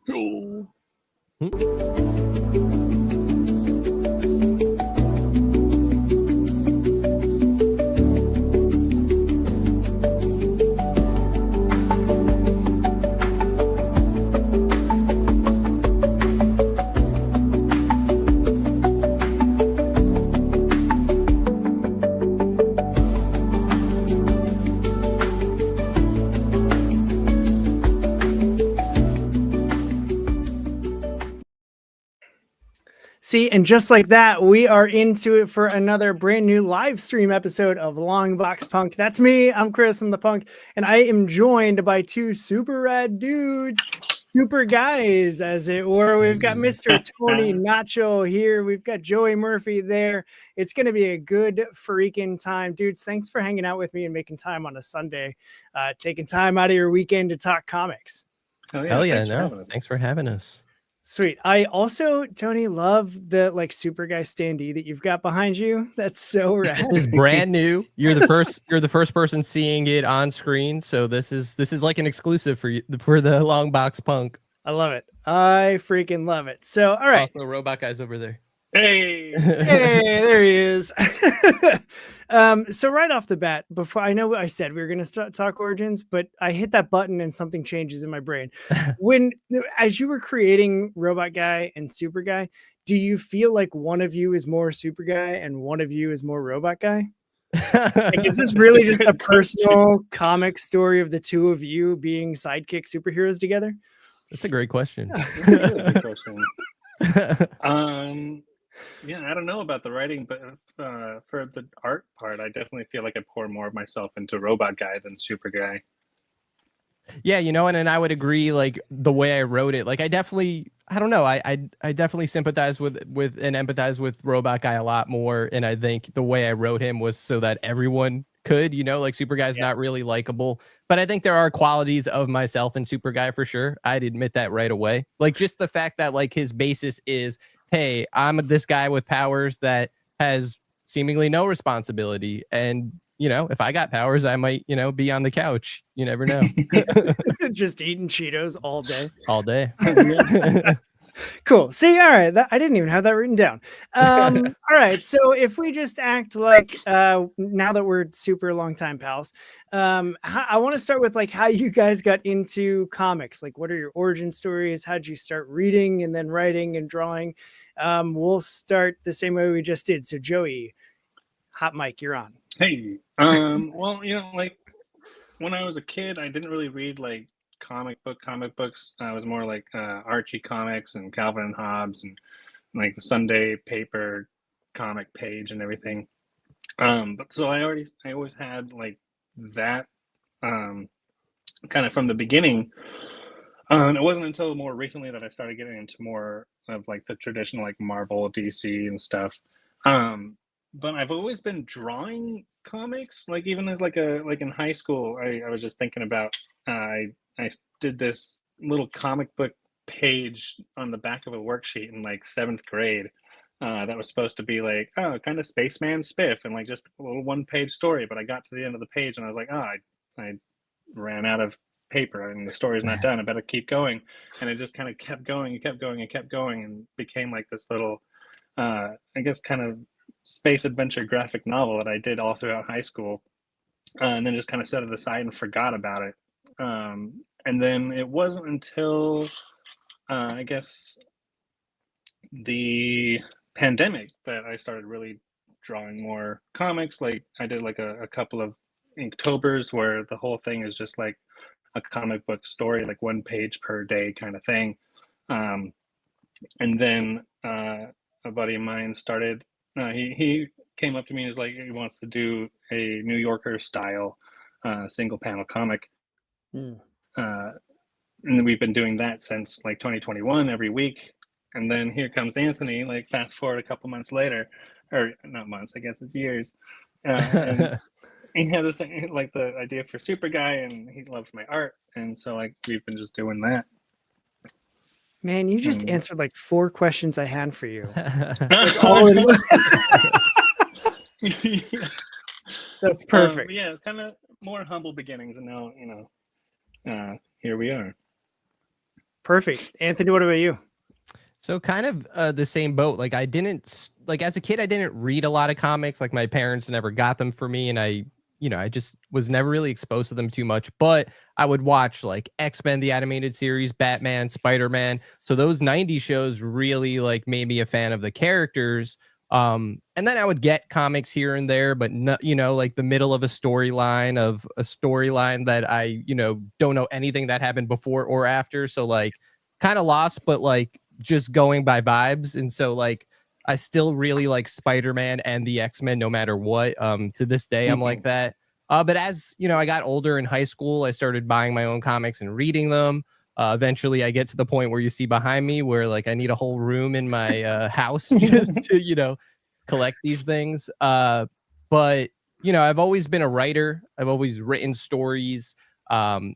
Oh. See, and just like that, we are into it for another brand new live stream episode of Long Box Punk. That's me. I'm Chris. I'm the punk, and I am joined by two super rad dudes, super guys, as it were. We've got Mr. Tony Nacho here. We've got Joey Murphy there. It's going to be a good freaking time, dudes. Thanks for hanging out with me and making time on a Sunday, taking time out of your weekend to talk comics. Oh, yeah. Hell yeah! Thanks for having us. Sweet. I also, Tony, love the Superguy standee that you've got behind you. That's so rad. This is brand new. You're the first person seeing it on screen, so this is like an exclusive for you for the Long Box Punk. I love it. I freaking love it. So, all right. Also, Robot Guy's over there. Hey, there he is. So right off the bat, before I know I said we were going to talk origins, but I hit that button and something changes in my brain. As you were creating Robot Guy and Super Guy, do you feel like one of you is more Super Guy and one of you is more Robot Guy? Is this really just a personal comic story of the two of you being sidekick superheroes together? That's a great question. Yeah, I don't know about the writing, but for the art part, I definitely feel like I pour more of myself into Robot Guy than Super Guy. Yeah, and I would agree. Like the way I wrote it, like I definitely sympathize with and empathize with Robot Guy a lot more. And I think the way I wrote him was so that everyone could, like Super Guy's not really likable, but I think there are qualities of myself in Super Guy for sure. I'd admit that right away. Like just the fact that like his basis is, hey, I'm this guy with powers that has seemingly no responsibility. And, if I got powers, I might, be on the couch. You never know. Just eating Cheetos all day. All day. Cool. See, all right. I didn't even have that written down. All right. So if we just act like now that we're super long time pals, I want to start with like how you guys got into comics. Like, what are your origin stories? How'd you start reading and then writing and drawing? We'll start the same way we just did. So Joey, hot mic, you're on. Hey, well, like when I was a kid, I didn't really read like comic books. I was more like Archie comics and Calvin and Hobbes and like the Sunday paper comic page and everything. But so I always had like that kind of from the beginning. It wasn't until more recently that I started getting into more of like the traditional like Marvel, DC and stuff. But I've always been drawing comics, like even as like in high school, I was just thinking about I did this little comic book page on the back of a worksheet in like 7th grade that was supposed to be like, oh, kind of spaceman spiff and like just a little 1-page story. But I got to the end of the page and I was like, oh, I ran out of paper and the story's not done. I better keep going. And it just kind of kept going and became like this little, I guess, kind of space adventure graphic novel that I did all throughout high school, and then just kind of set it aside and forgot about it. And then it wasn't until I guess the pandemic that I started really drawing more comics. Like I did like a couple of Inktober's where the whole thing is just like a comic book story, like 1 page per day kind of thing. And then a buddy of mine started, he came up to me and was like, he wants to do a New Yorker style single panel comic. And we've been doing that since like 2021 every week. And then here comes Anthony, like fast forward a couple months later, or not months, I guess it's years. And he had this like the idea for Superguy, and he loved my art. And so like we've been just doing that. Man, you just answered like 4 questions I had for you. Like all in one. That's perfect. Yeah, it's kind of more humble beginnings, and now here we are. Perfect. Anthony, what about you? So kind of the same boat. Like I didn't like as a kid, I didn't read a lot of comics. Like my parents never got them for me, and I just was never really exposed to them too much. But I would watch like X-Men, the animated series, Batman, Spider-Man. So those '90s shows really like made me a fan of the characters. And then I would get comics here and there, but not, like the middle of a storyline that I, don't know anything that happened before or after. So like kind of lost, but like just going by vibes. And so like I still really like Spider-Man and the X-Men no matter what. To this day, I'm like that. But as I got older in high school, I started buying my own comics and reading them. Eventually I get to the point where you see behind me where like I need a whole room in my house just to, collect these things. But I've always been a writer. I've always written stories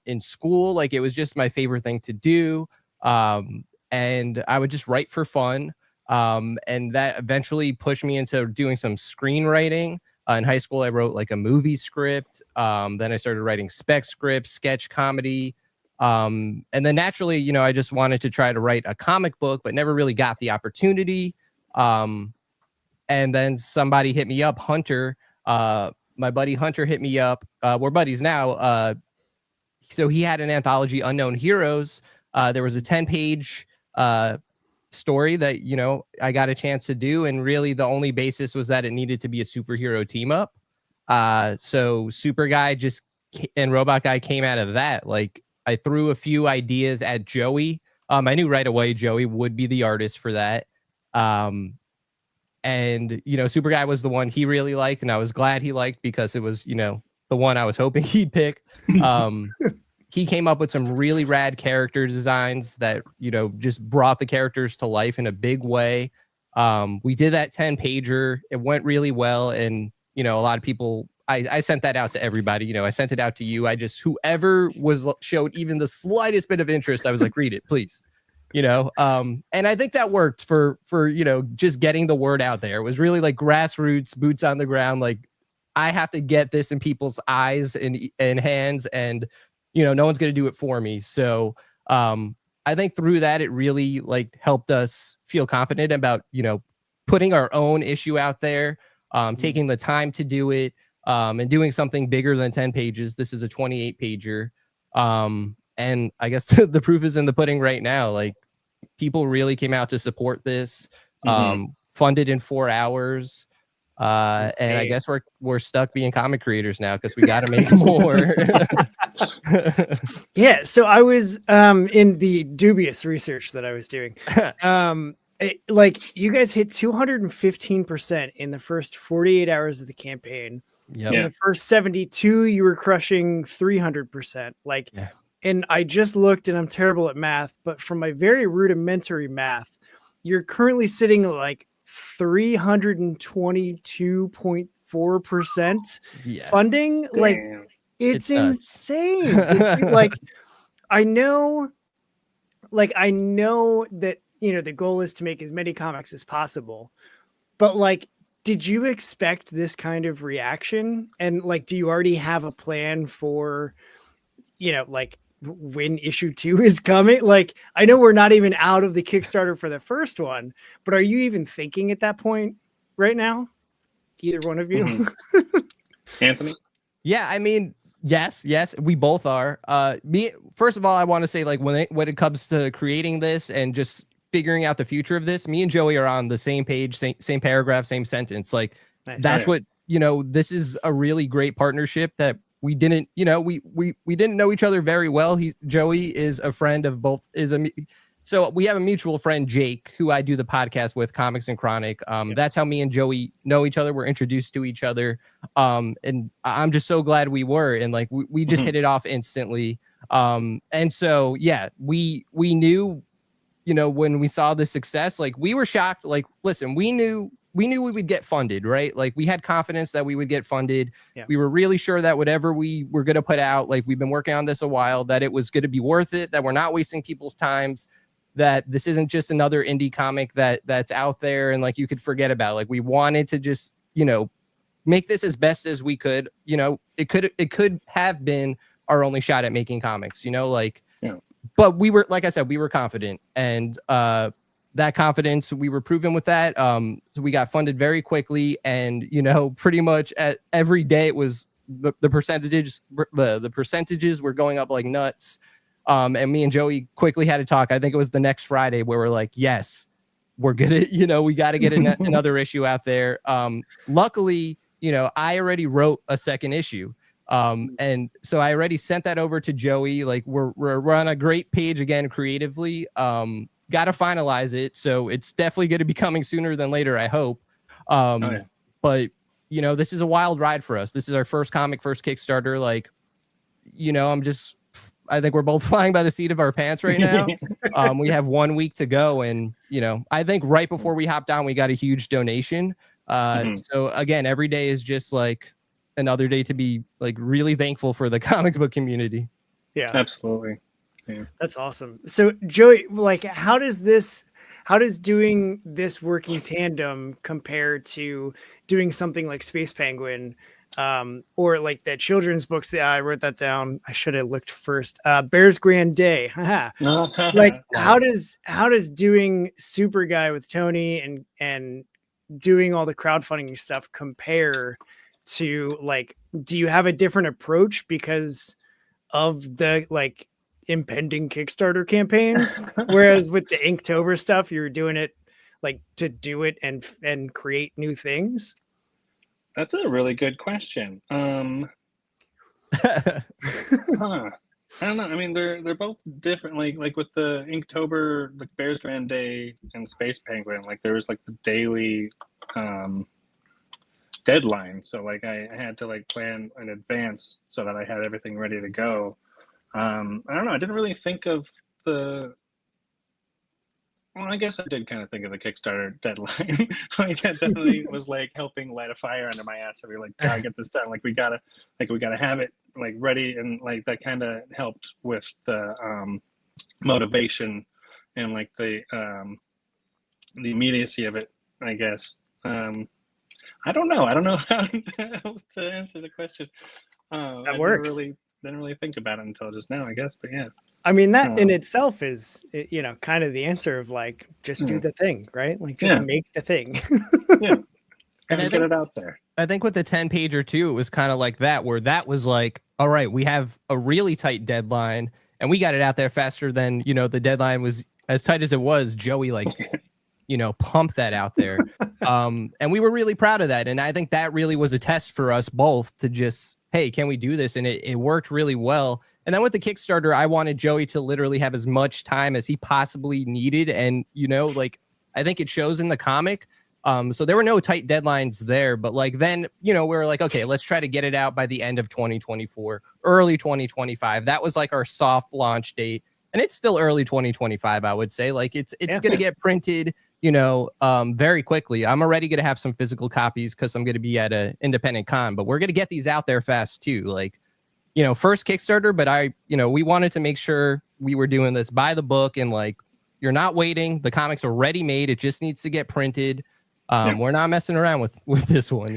in school. Like it was just my favorite thing to do. And I would just write for fun. And that eventually pushed me into doing some screenwriting. In high school, I wrote like a movie script. Then I started writing spec scripts, sketch comedy. And then naturally, I just wanted to try to write a comic book, but never really got the opportunity. And then somebody hit me up, Hunter. My buddy Hunter hit me up. We're buddies now. So he had an anthology, Unknown Heroes. There was a 10-page story that I got a chance to do, and really the only basis was that it needed to be a superhero team up. So Superguy and Robot Guy came out of that. Like I threw a few ideas at Joey. I knew right away Joey would be the artist for that. And Superguy was the one he really liked, and I was glad he liked because it was the one I was hoping he'd pick. He came up with some really rad character designs that, just brought the characters to life in a big way. We did that 10-pager. It went really well. And, a lot of people, I sent that out to everybody. I sent it out to you. Whoever showed even the slightest bit of interest, I was like, read it, please. And I think that worked for just getting the word out there. It was really like grassroots, boots on the ground. Like I have to get this in people's eyes and hands, and no one's going to do it for me. So I think through that, it really like helped us feel confident about, putting our own issue out there, taking the time to do it, and doing something bigger than 10 pages. This is a 28-pager. And I guess the proof is in the pudding right now. Like people really came out to support this, funded in 4 hours. And I guess we're stuck being comic creators now because we got to make more. Yeah. So I was in the dubious research that I was doing. Like you guys hit 215% in the first 48 hours of the campaign. Yep. In the first 72, you were crushing 300%. Like, and I just looked, and I'm terrible at math, but from my very rudimentary math, you're currently sitting at like 322.4% funding. Damn. Like it's insane. It's like I know that the goal is to make as many comics as possible, but like did you expect this kind of reaction? And like do you already have a plan for like when issue 2 is coming? Like I know we're not even out of the Kickstarter for the first one, but are you even thinking at that point right now? Either one of you? Anthony? Yeah, I mean, yes, we both are. First of all, I want to say like when it comes to creating this and just figuring out the future of this, me and Joey are on the same page, same paragraph, same sentence. Like that's what, this is a really great partnership that we didn't, we didn't know each other very well. Joey is a friend of both, so we have a mutual friend, Jake, who I do the podcast with, Comics and Chronic. That's how me and Joey know each other. We're introduced to each other. And I'm just so glad we were. And like, we just hit it off instantly. And so, yeah, we knew, when we saw the success, like we were shocked. Like, listen, we knew we would get funded, right? Like we had confidence that we would get funded. Yeah. We were really sure that whatever we were going to put out, like we've been working on this a while, that it was going to be worth it, that we're not wasting people's times, that this isn't just another indie comic that's out there and like you could forget about. Like we wanted to just, make this as best as we could. It could have been our only shot at making comics, like but we were, like I said, we were confident, and that confidence, we were proven with that. So we got funded very quickly, and pretty much at every day it was the percentages were going up like nuts. And me and Joey quickly had to talk. I think it was the next Friday where we're like, yes, we're gonna, we got to get another issue out there. Luckily, I already wrote a second issue. And so I already sent that over to Joey. Like we're on a great page again creatively. Got to finalize it, so it's definitely going to be coming sooner than later, I hope. But this is a wild ride for us. This is our first comic, first Kickstarter. Like, I think we're both flying by the seat of our pants right now. We have 1 week to go, and I think right before we hopped on, we got a huge donation. So again, every day is just like another day to be like really thankful for the comic book community. Yeah, absolutely. Yeah. That's awesome. So Joey, like, how does doing this working tandem compare to doing something like Space Penguin, or like the children's books that I wrote that down. I should have looked first. Bear's Grand Day. Like, how does doing Superguy with Tony and doing all the crowdfunding stuff compare to, like, do you have a different approach because of the like impending Kickstarter campaigns, whereas with the Inktober stuff you're doing it like to do it and create new things? That's a really good question. I don't know. I mean, they're both different. Like with the Inktober, like Bear's Grand Day and Space Penguin, like there was like the daily deadline, so like I had to like plan in advance so that I had everything ready to go. I don't know. I didn't really think of well, I guess I did kind of think of the Kickstarter deadline. Like that definitely was like helping light a fire under my ass. So we were like, gotta get this done. Like we gotta have it like ready, and like that kind of helped with the motivation and like the immediacy of it, I guess. I don't know how else to answer the question. That works. Didn't really think about it until just now, I guess. But yeah, I mean, that in itself is, kind of the answer of like, just do the thing, right? Like, just make the thing. Yeah, and I get it out there. I think with the 10-pager too, it was kind of like that, where that was like, all right, we have a really tight deadline, and we got it out there faster than the deadline was. As tight as it was, Joey like pumped that out there. And we were really proud of that. And I think that really was a test for us both to just, hey, can we do this? And it worked really well. And then with the Kickstarter, I wanted Joey to literally have as much time as he possibly needed. And, like, I think it shows in the comic. So there were no tight deadlines there, but like, then, we were like, okay, let's try to get it out by the end of 2024, early 2025. That was like our soft launch date. And it's still early 2025, I would say. Like it's going to get printed, very quickly. I'm already going to have some physical copies because I'm going to be at an independent con, but we're going to get these out there fast too. Like, first Kickstarter, but we wanted to make sure we were doing this by the book, and like, you're not waiting. The comics are ready made. It just needs to get printed. We're not messing around with this one,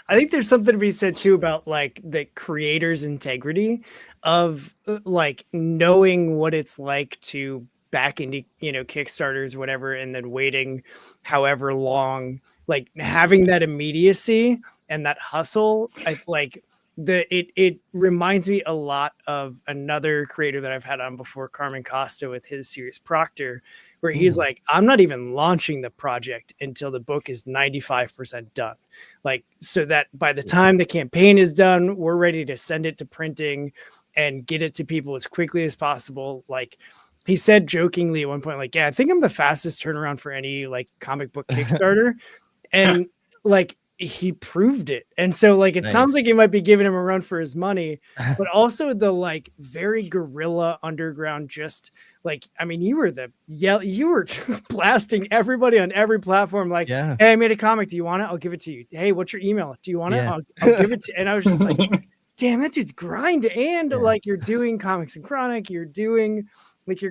I think there's something to be said too about like the creator's integrity of like knowing what it's like to back into Kickstarters, whatever, and then waiting however long, like having that immediacy and that hustle. It reminds me a lot of another creator that I've had on before, Carmen Costa, with his series Proctor, where he's like, I'm not even launching the project until the book is 95% done. Like, so that by the time the campaign is done, we're ready to send it to printing and get it to people as quickly as possible. Like, he said jokingly at one point, like, yeah, I think I'm the fastest turnaround for any like comic book Kickstarter. And like, he proved it. And so like, it sounds like you might be giving him a run for his money, but also the like very guerrilla underground, just like, I mean, you were blasting everybody on every platform. Like, hey, I made a comic. Do you want it? I'll give it to you. Hey, what's your email? Do you want it? I'll give it to you. And I was just like, damn, that dude's grind. And like, you're doing Comics and Chronic, you're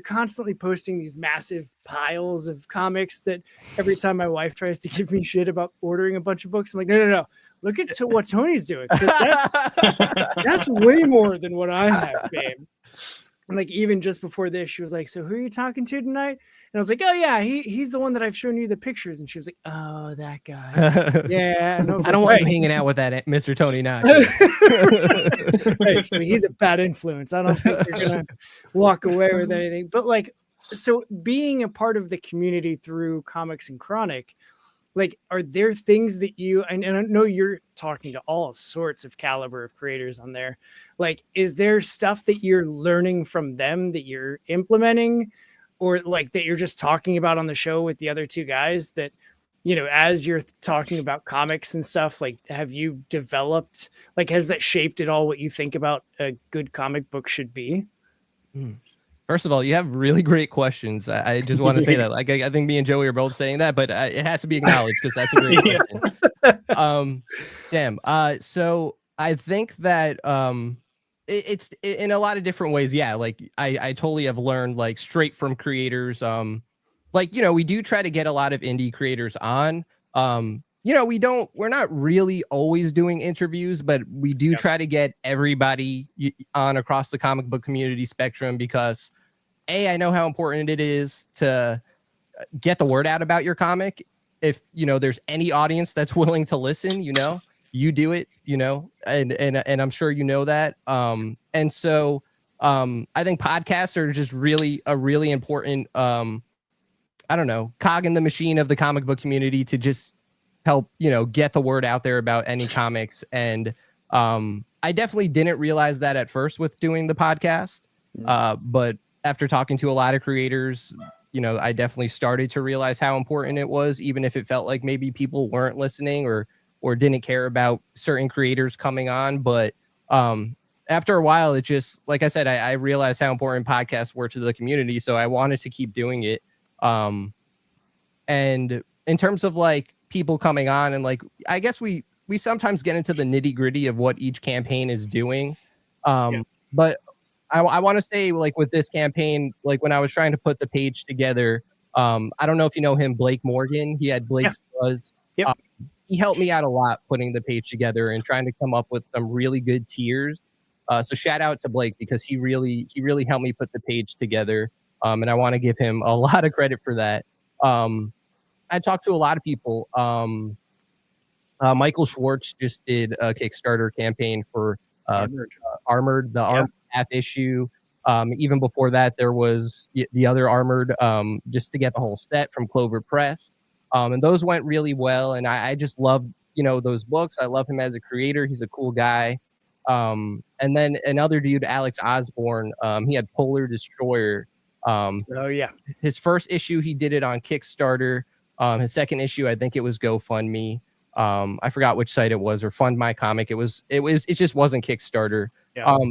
constantly posting these massive piles of comics that every time my wife tries to give me shit about ordering a bunch of books, I'm like, no. Look at what Tony's doing. That's way more than what I have, babe. And like even just before this, she was like, "So who are you talking to tonight?" And I was like, "Oh yeah, he's the one that I've shown you the pictures." And she was like, "Oh, that guy." Yeah, and I was I like, don't want you "Right." hanging out with that Mr. Tony Nacho. Right. Like, he's a bad influence. I don't think you're gonna walk away with anything. But like, so being a part of the community through Comics and Chronic, like, are there things that you and I know you're talking to all sorts of caliber of creators on there, like, is there stuff that you're learning from them that you're implementing, or like that you're just talking about on the show with the other two guys that, as you're talking about comics and stuff, like, have you developed, like, has that shaped at all what you think about a good comic book should be? First of all, you have really great questions. I just want to say that. Like, I think me and Joey are both saying that, but it has to be acknowledged because that's a great question. Damn. So I think that it's in a lot of different ways. Yeah, like I totally have learned like straight from creators. Like we do try to get a lot of indie creators on. We're not really always doing interviews, but we do try to get everybody on across the comic book community spectrum because I know how important it is to get the word out about your comic. If there's any audience that's willing to listen, you do it, and I'm sure that. And so I think podcasts are just really a really important I don't know, cog in the machine of the comic book community to just help, get the word out there about any comics. And I definitely didn't realize that at first with doing the podcast. But after talking to a lot of creators, I definitely started to realize how important it was, even if it felt like maybe people weren't listening or didn't care about certain creators coming on. But after a while, it just, like I said, I realized how important podcasts were to the community. So I wanted to keep doing it. And in terms of like people coming on and like, I guess we sometimes get into the nitty gritty of what each campaign is doing. But I want to say like with this campaign, like when I was trying to put the page together, I don't know if you know him, Blake Morgan. He had Blake's Buzz. Yep. He helped me out a lot putting the page together and trying to come up with some really good tiers. So shout out to Blake because he really helped me put the page together. And I want to give him a lot of credit for that. I talked to a lot of people. Michael Schwartz just did a Kickstarter campaign for Armored, the Armored half issue. Even before that, there was the other Armored, just to get the whole set from Clover Press. And those went really well. And I just love, those books. I love him as a creator. He's a cool guy. And then another dude, Alex Osborne, he had Polar Destroyer. His first issue, he did it on Kickstarter. His second issue, I think it was GoFundMe. I forgot which site it was, or Fund My Comic. It just wasn't Kickstarter.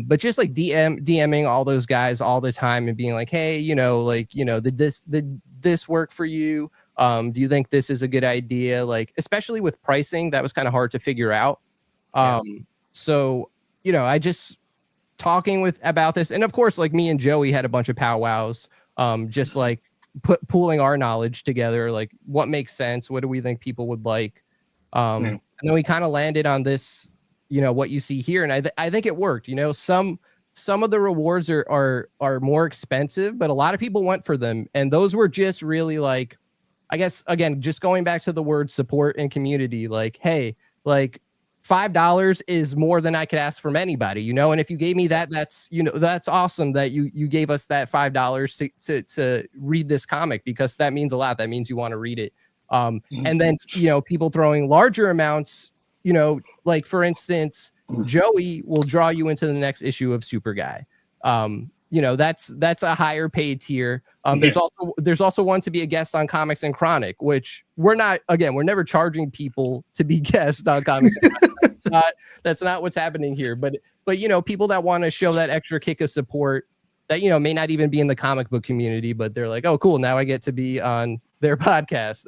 But just like DMing all those guys all the time and being like, hey, did this work for you? Do you think this is a good idea? Like, especially with pricing, that was kind of hard to figure out. So, I just talking about this, and of course, like me and Joey had a bunch of powwows, just like pooling our knowledge together, like what makes sense, what do we think people would like, and then we kind of landed on this, what you see here, and I think it worked. Some of the rewards are more expensive, but a lot of people went for them, and those were just really like, I guess again, just going back to the word support and community, like, hey, like $5 is more than I could ask from anybody, and if you gave me that, that's awesome that you gave us that $5 to read this comic, because that means a lot. That means you want to read it. And then, people throwing larger amounts, like for instance, Joey will draw you into the next issue of Superguy. That's a higher paid tier. There's also one to be a guest on Comics and Chronic, which we're never charging people to be guests on Comics and Chronic. That's not what's happening here. But people that want to show that extra kick of support that may not even be in the comic book community, but they're like, oh cool, now I get to be on their podcast.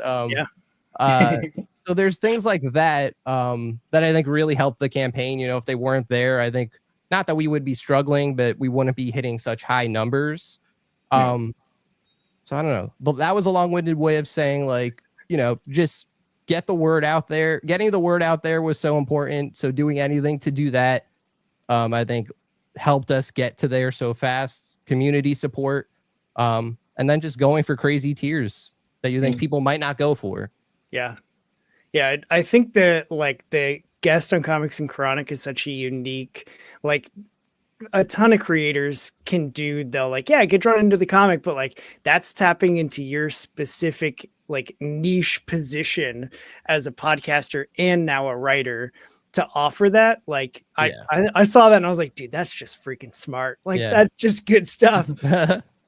So there's things like that that I think really helped the campaign. If they weren't there, I think not that we would be struggling, but we wouldn't be hitting such high numbers. So I don't know, but that was a long-winded way of saying, like, just get the word out there. Getting the word out there was so important. So doing anything to do that, I think helped us get to there so fast. community support, and then just going for crazy tiers that you think people might not go for. Yeah. Yeah. I think that like the guest on Comics and Chronic is such a unique, like a ton of creators can do, they'll like, yeah, get drawn into the comic, but like that's tapping into your specific like niche position as a podcaster and now a writer to offer that. Like I saw that and I was like, dude, that's just freaking smart. Like that's just good stuff.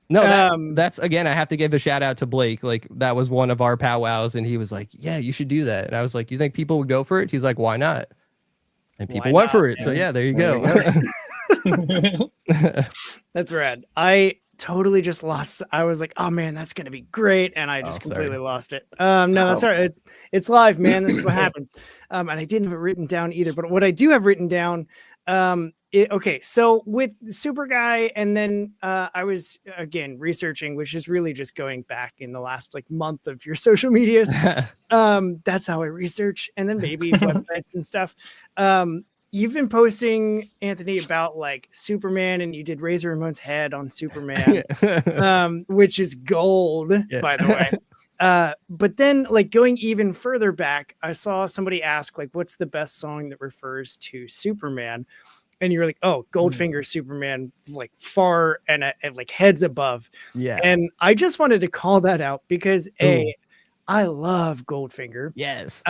No, that's again, I have to give a shout out to Blake. Like that was one of our powwows and he was like, yeah, you should do that. And I was like, you think people would go for it? He's like, why not? And people went for it. Man. So yeah, there you go. That's rad. I totally just lost. I was like, oh man, that's gonna be great, and I just completely lost it. No, that's all right. It's live, man. This is what happens. And I didn't have it written down either. But what I do have written down, okay. So with Superguy, and then I was again researching, which is really just going back in the last like month of your social medias. That's how I research, and then maybe websites and stuff. You've been posting, Anthony, about like Superman, and you did Razor Ramon's head on Superman, which is gold, by the way. But then like going even further back, I saw somebody ask like, what's the best song that refers to Superman? And you were like, oh, Goldfinger Superman, like far and like heads above. Yeah. And I just wanted to call that out because I love Goldfinger. Yes.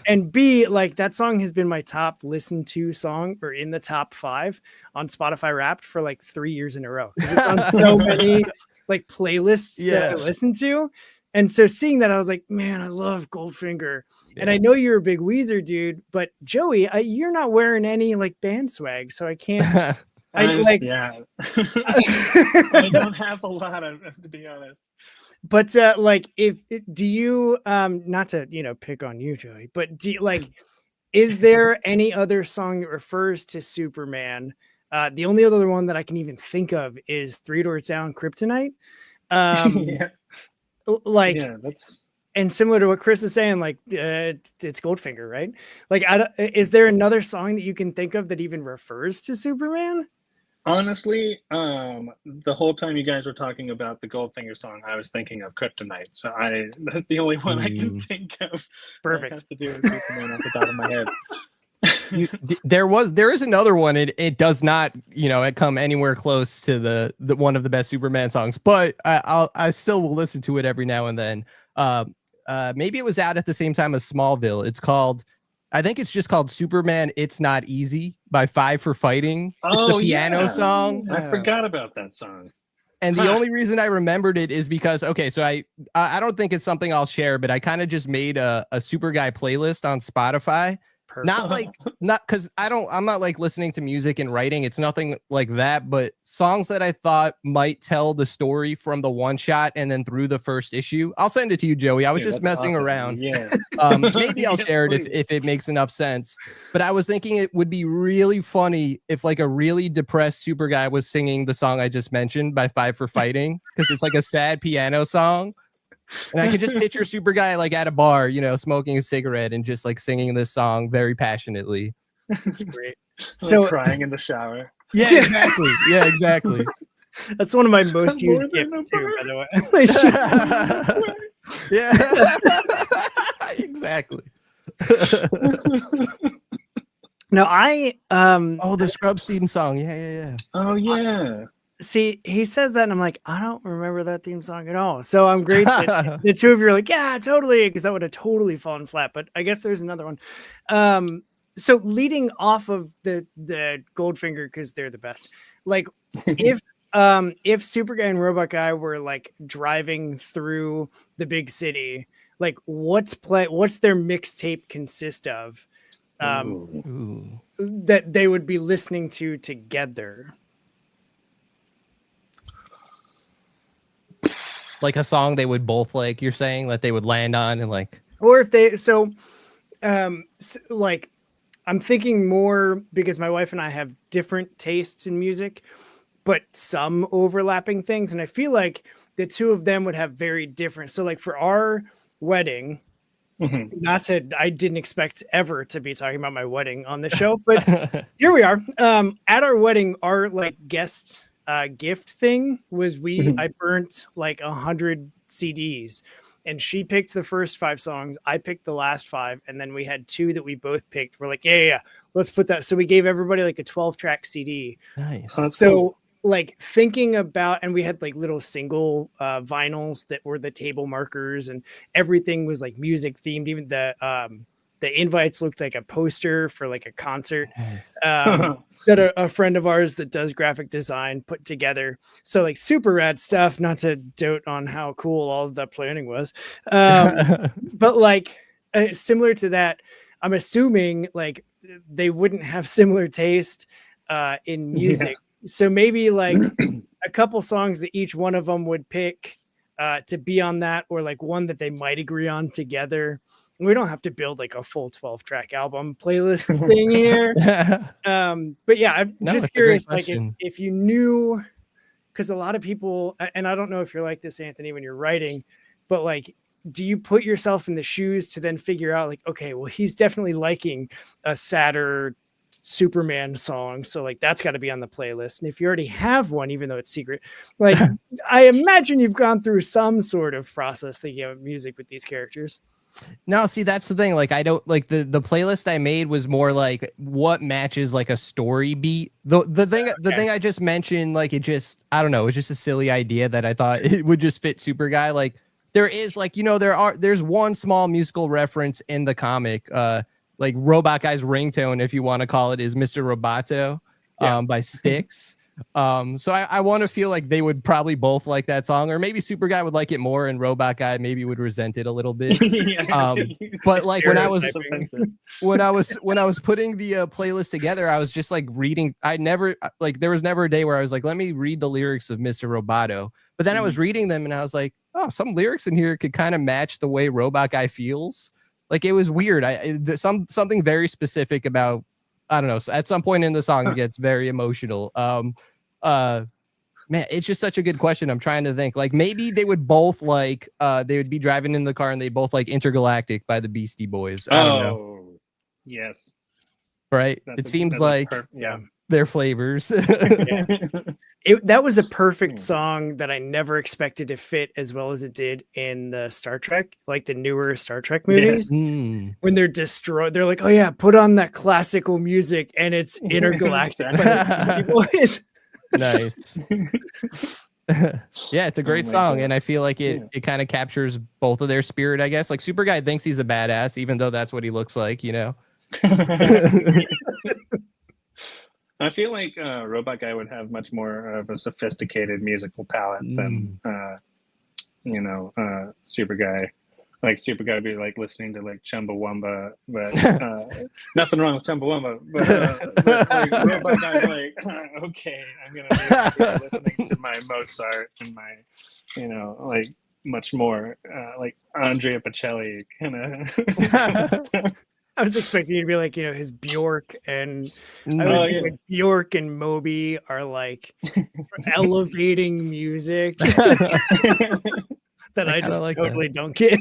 And B, like that song has been my top listened to song or in the top 5 on Spotify Wrapped for like 3 years in a row. It's on so many like playlists that I listen to. And so seeing that, I was like, man, I love Goldfinger. Yeah. And I know you're a big Weezer dude, but Joey, you're not wearing any like band swag. So I can't. I don't have a lot of, to be honest. But like, do you not to pick on you, Joey, but do you, like, is there any other song that refers to Superman? The only other one that I can even think of is Three Doors Down, Kryptonite. Like, that's and similar to what Chris is saying, like it's Goldfinger, right? Like, is there another song that you can think of that even refers to Superman? Honestly, the whole time you guys were talking about the Goldfinger song, I was thinking of Kryptonite. So that's the only one I can think of. Perfect. Has to do with Superman off the top of my head. There is another one. It does not, it come anywhere close to the one of the best Superman songs, but I still will listen to it every now and then. Maybe it was out at the same time as Smallville. I think it's just called Superman It's Not Easy by Five for Fighting. It's the piano song. I forgot about that song. And the only reason I remembered it is because, so I don't think it's something I'll share, but I kind of just made a Superguy playlist on Spotify. Perfect. Not because I'm not like listening to music and writing. It's nothing like that, but songs that I thought might tell the story from the one shot and then through the first issue. I'll send it to you, Joey. I was just messing around. Yeah. Maybe I'll share it if it makes enough sense. But I was thinking it would be really funny if like a really depressed Superguy was singing the song I just mentioned by Five for Fighting, because it's like a sad piano song. And I could just picture Superguy like at a bar, smoking a cigarette and just like singing this song very passionately. That's great. So crying in the shower. Yeah, exactly. Yeah, exactly. That's one of my most used gifts too, by the way. Yeah. Exactly. No, the Scrubs theme song. Yeah. Oh yeah. See, he says that, and I'm like, I don't remember that theme song at all. So I'm great that the two of you are like, yeah, totally, because that would have totally fallen flat. But I guess there's another one. So leading off of the Goldfinger, because they're the best. Like, if Superguy and Robot Guy were like driving through the big city, like what's their mixtape consist of? That they would be listening to together. Like a song they would both like, you're saying, that they would land on and like, or if they like, I'm thinking more because my wife and I have different tastes in music, but some overlapping things, and I feel like the two of them would have very different. So like for our wedding, I didn't expect ever to be talking about my wedding on the show, but here we are. At our wedding, our like guest gift thing was I burnt like 100 CDs, and she picked the first 5 songs. I picked the last 5, and then we had 2 that we both picked. We're like, yeah, let's put that. So we gave everybody like a 12-track CD. Nice. So cool. Like thinking about, and we had like little single vinyls that were the table markers, and everything was like music themed. Even the invites looked like a poster for like a concert. Nice. That a friend of ours that does graphic design put together. So like super rad stuff, not to dote on how cool all of that planning was. But like similar to that, I'm assuming like they wouldn't have similar taste in music. Yeah. So maybe like a couple songs that each one of them would pick to be on that, or like one that they might agree on together. We don't have to build like a full 12-track album playlist thing here. But yeah, I'm just curious, like if you knew, because a lot of people, and I don't know if you're like this, Anthony, when you're writing, but like, do you put yourself in the shoes to then figure out like, okay, well, he's definitely liking a sadder Superman song, so like that's got to be on the playlist. And if you already have one, even though it's secret, like I imagine you've gone through some sort of process thinking of music with these characters. No, see, that's the thing. Like, I don't like the playlist I made was more like what matches like a story beat. The thing I just mentioned, like, it just, I don't know, it's just a silly idea that I thought it would just fit Superguy. Like, there is like, you know, there's one small musical reference in the comic, like Robot Guy's ringtone, if you want to call it, is Mr. Roboto by Styx. So I want to feel like they would probably both like that song, or maybe Superguy would like it more and Robot Guy maybe would resent it a little bit. But like when I was putting the playlist together, I was just like reading. There was never a day where I was like, let me read the lyrics of Mr. Roboto. But then I was reading them and I was like, oh, some lyrics in here could kind of match the way Robot Guy feels. Like, it was weird. Something very specific about, I don't know. So at some point in the song, it gets very emotional. Man, it's just such a good question. I'm trying to think. Like, maybe they would both like. They would be driving in the car and they both like Intergalactic by the Beastie Boys. I don't know. Yes. Right. It seems like their flavors. That was a perfect song that I never expected to fit as well as it did in the Star Trek, like the newer Star Trek movies. When they're destroyed, they're like, oh yeah, put on that classical music, and it's Intergalactic by the Beastie Boys. Nice. Yeah, it's a great song, and I feel like it kind of captures both of their spirit, I guess. Like, Superguy thinks he's a badass, even though that's what he looks like, you know? I feel like Robot Guy would have much more of a sophisticated musical palette than, Superguy. Like, Superguy would be like listening to like Chumbawamba, but nothing wrong with Chumbawamba. But like, Robot Guy's like, okay, I'm gonna be listening to my Mozart and my, like much more like Andrea Bocelli kind of. I was expecting you to be like, his Bjork, and I was thinking like Bjork and Moby are like elevating music that I just like totally don't get.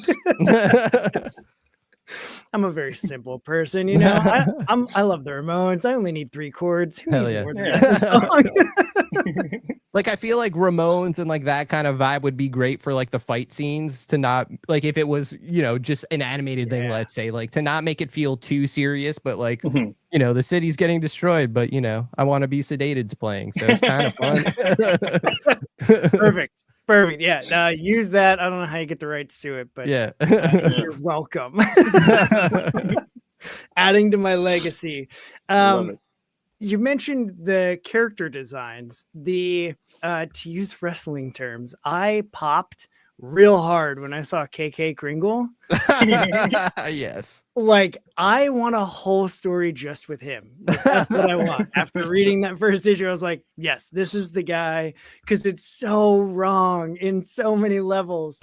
I'm a very simple person, I love the Ramones. I only need 3 chords. Who needs more than that song? Like, I feel like Ramones and like that kind of vibe would be great for like the fight scenes, to not like, if it was, just an animated thing, let's say, like, to not make it feel too serious, but like, the city's getting destroyed, but I want to be sedated's playing. So it's kind of fun. Perfect. Yeah. Use that. I don't know how you get the rights to it, but you're welcome. Adding to my legacy. Love it. You mentioned the character designs, to use wrestling terms, I popped real hard when I saw KK Kringle. Yes. Like, I want a whole story just with him. Like, that's what I want. After reading that first issue, I was like, yes, this is the guy, because it's so wrong in so many levels.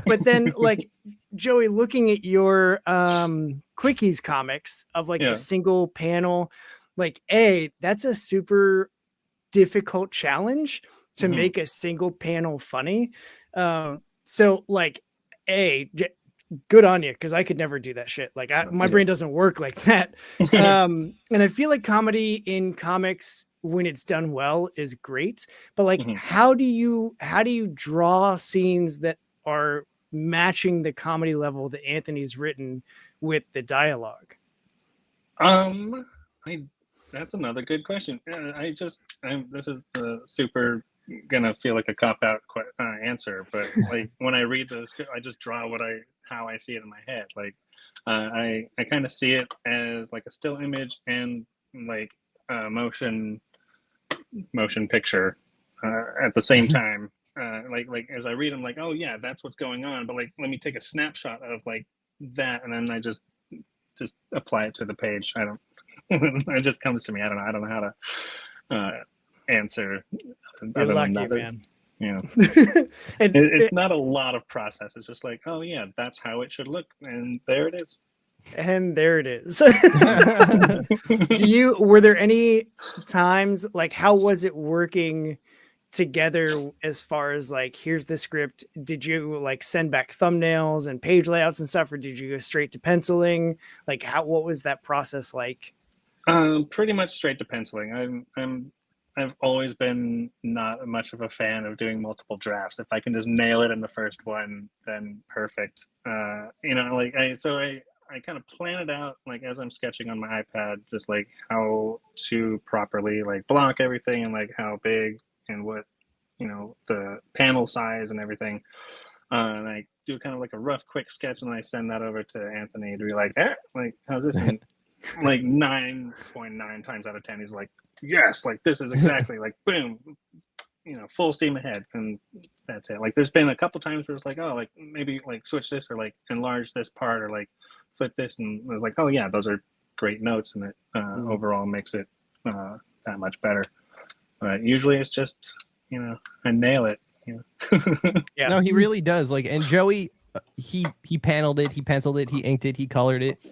But then, like, Joey, looking at your Quickies comics of like the single panel, like, that's a super difficult challenge to make a single panel funny. So like, good on you, because I could never do that shit. Like, my brain doesn't work like that. And I feel like comedy in comics when it's done well is great, but like Mhm. how do you draw scenes that are matching the comedy level that Anthony's written with the dialogue? I That's another good question. This is super gonna feel like a cop out answer, but like when I read the script, I just draw how I see it in my head. Like I kind of see it as like a still image and like motion picture at the same time. Like as I read, I'm like, oh yeah, that's what's going on. But like, let me take a snapshot of like that, and then I just apply it to the page. I don't. It just comes to me. I don't know. I don't know how to answer. You're Other than lucky, that, man. you know, And it's not a lot of process. It's just like, oh yeah, that's how it should look, and there it is. and there it is. Were there any times, like, how was it working together as far as like, here's the script? Did you like send back thumbnails and page layouts and stuff, or did you go straight to penciling? Like, what was that process like? Pretty much straight to penciling. I've always been not much of a fan of doing multiple drafts. If I can just nail it in the first one, then perfect. Like I kind of plan it out like as I'm sketching on my iPad, just like how to properly like block everything and like how big and what the panel size and everything. And I do kind of like a rough, quick sketch, and I send that over to Anthony to be like, like how's this? And like 9.9 times out of 10, he's like, yes, like this is exactly like boom, full steam ahead, and that's it. Like there's been a couple times where it's like, oh, like maybe like switch this or like enlarge this part or like flip this, and it was like, oh yeah, those are great notes, and it overall makes it that much better. But usually it's just I nail it. Yeah. No, he really does. Like, and Joey, he paneled it, he penciled it, he inked it, he colored it.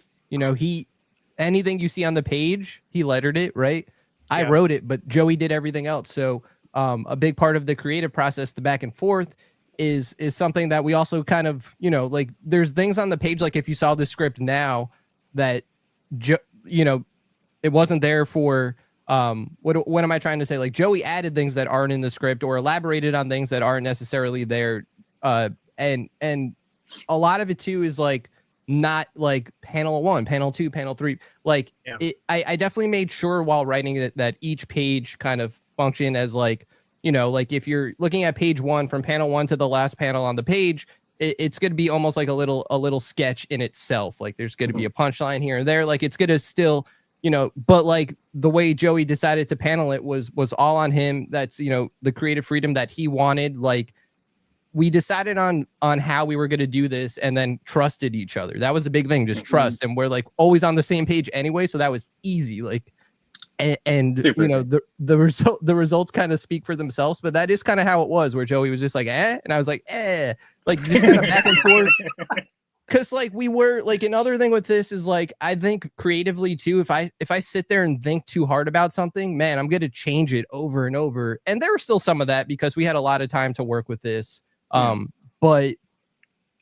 Anything you see on the page, he lettered it, right? I wrote it, but Joey did everything else. So a big part of the creative process, the back and forth, is something that we also kind of, like there's things on the page, like if you saw the script now that, it wasn't there for, what am I trying to say? Like Joey added things that aren't in the script or elaborated on things that aren't necessarily there. And a lot of it too is like, not like panel 1, panel 2, panel 3. Like I definitely made sure while writing it that each page kind of functioned as like, like if you're looking at page 1 from panel 1 to the last panel on the page, it's going to be almost like a little sketch in itself. Like there's going to be a punchline here and there. Like it's going to still, but like the way Joey decided to panel it was all on him. That's, the creative freedom that he wanted. Like we decided on how we were going to do this and then trusted each other. That was a big thing, just trust. And we're like always on the same page anyway. So that was easy. Like, and the results kind of speak for themselves, but that is kind of how it was, where Joey was just like, and I was like, like just kind of back and forth. Cause like we were like, another thing with this is like, I think creatively too, if I sit there and think too hard about something, man, I'm going to change it over and over. And there was still some of that because we had a lot of time to work with this. But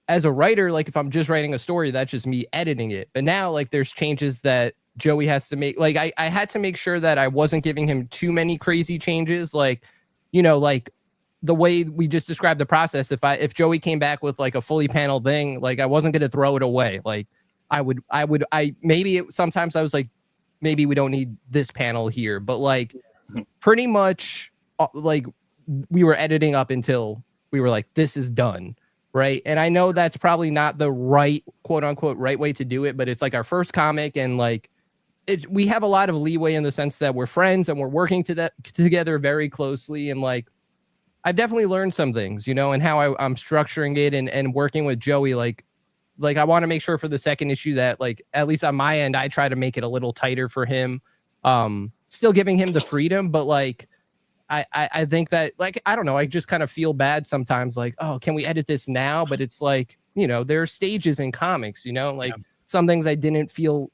as a writer, like if I'm just writing a story, that's just me editing it. But now like there's changes that Joey has to make. Like I had to make sure that I wasn't giving him too many crazy changes. Like, like the way we just described the process. If Joey came back with like a fully paneled thing, like I wasn't going to throw it away. Like sometimes I was like, maybe we don't need this panel here, but like pretty much like we were editing up until we were like, this is done. Right. And I know that's probably not the right, quote unquote, right way to do it, but it's like our first comic. And like, we have a lot of leeway in the sense that we're friends and we're working together very closely. And like, I've definitely learned some things, and how I'm structuring it and working with Joey. Like I want to make sure for the second issue that like, at least on my end, I try to make it a little tighter for him. Still giving him the freedom, but like, I think that like, I don't know, I just kind of feel bad sometimes like, oh, can we edit this now? But it's like, there are stages in comics, like some things I didn't feel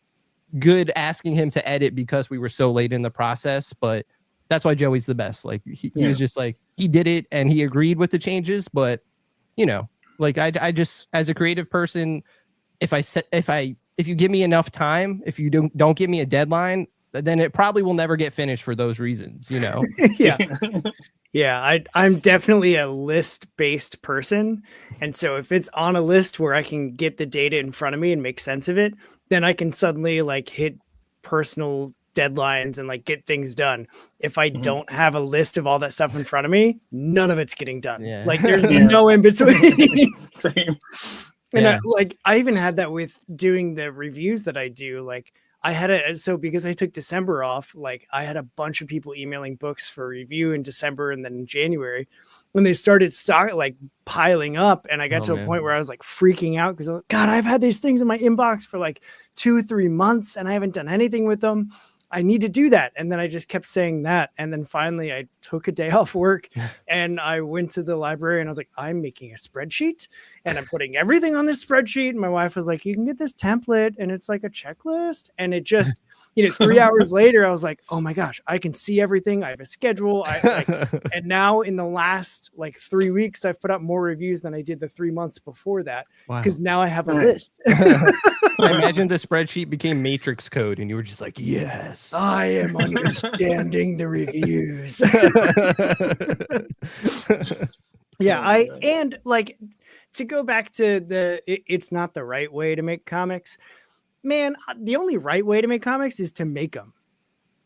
good asking him to edit because we were so late in the process. But that's why Joey's the best. Like he was just like, he did it and he agreed with the changes. But, like I just, as a creative person, if you give me enough time, if you don't give me a deadline, then it probably will never get finished for those reasons, you know? Yeah. Yeah, I'm definitely a list-based person. And so if it's on a list where I can get the data in front of me and make sense of it, then I can suddenly like hit personal deadlines and like get things done. If I don't have a list of all that stuff in front of me, none of it's getting done. Yeah. Like there's no in between. Same. And Yeah. I even had that with doing the reviews that I do. Like I had so because I took December off, like I had a bunch of people emailing books for review in December and then in January when they started piling up. And I got to a point where I was like freaking out because God, I've had these things in my inbox for like 2-3 months and I haven't done anything with them. I need to do that. And then I just kept saying that. And then finally I took a day off work and I went to the library and I was like, I'm making a spreadsheet and I'm putting everything on this spreadsheet. And my wife was like, you can get this template and it's like a checklist. And it just, 3 hours later, I was like, oh my gosh, I can see everything. I have a schedule. And now in the last like 3 weeks, I've put out more reviews than I did the 3 months before that. Because now I have a list. I imagine the spreadsheet became matrix code and you were just like, yes, I am understanding the reviews. Yeah, and like to go back to it's not the right way to make comics, man. The only right way to make comics is to make them.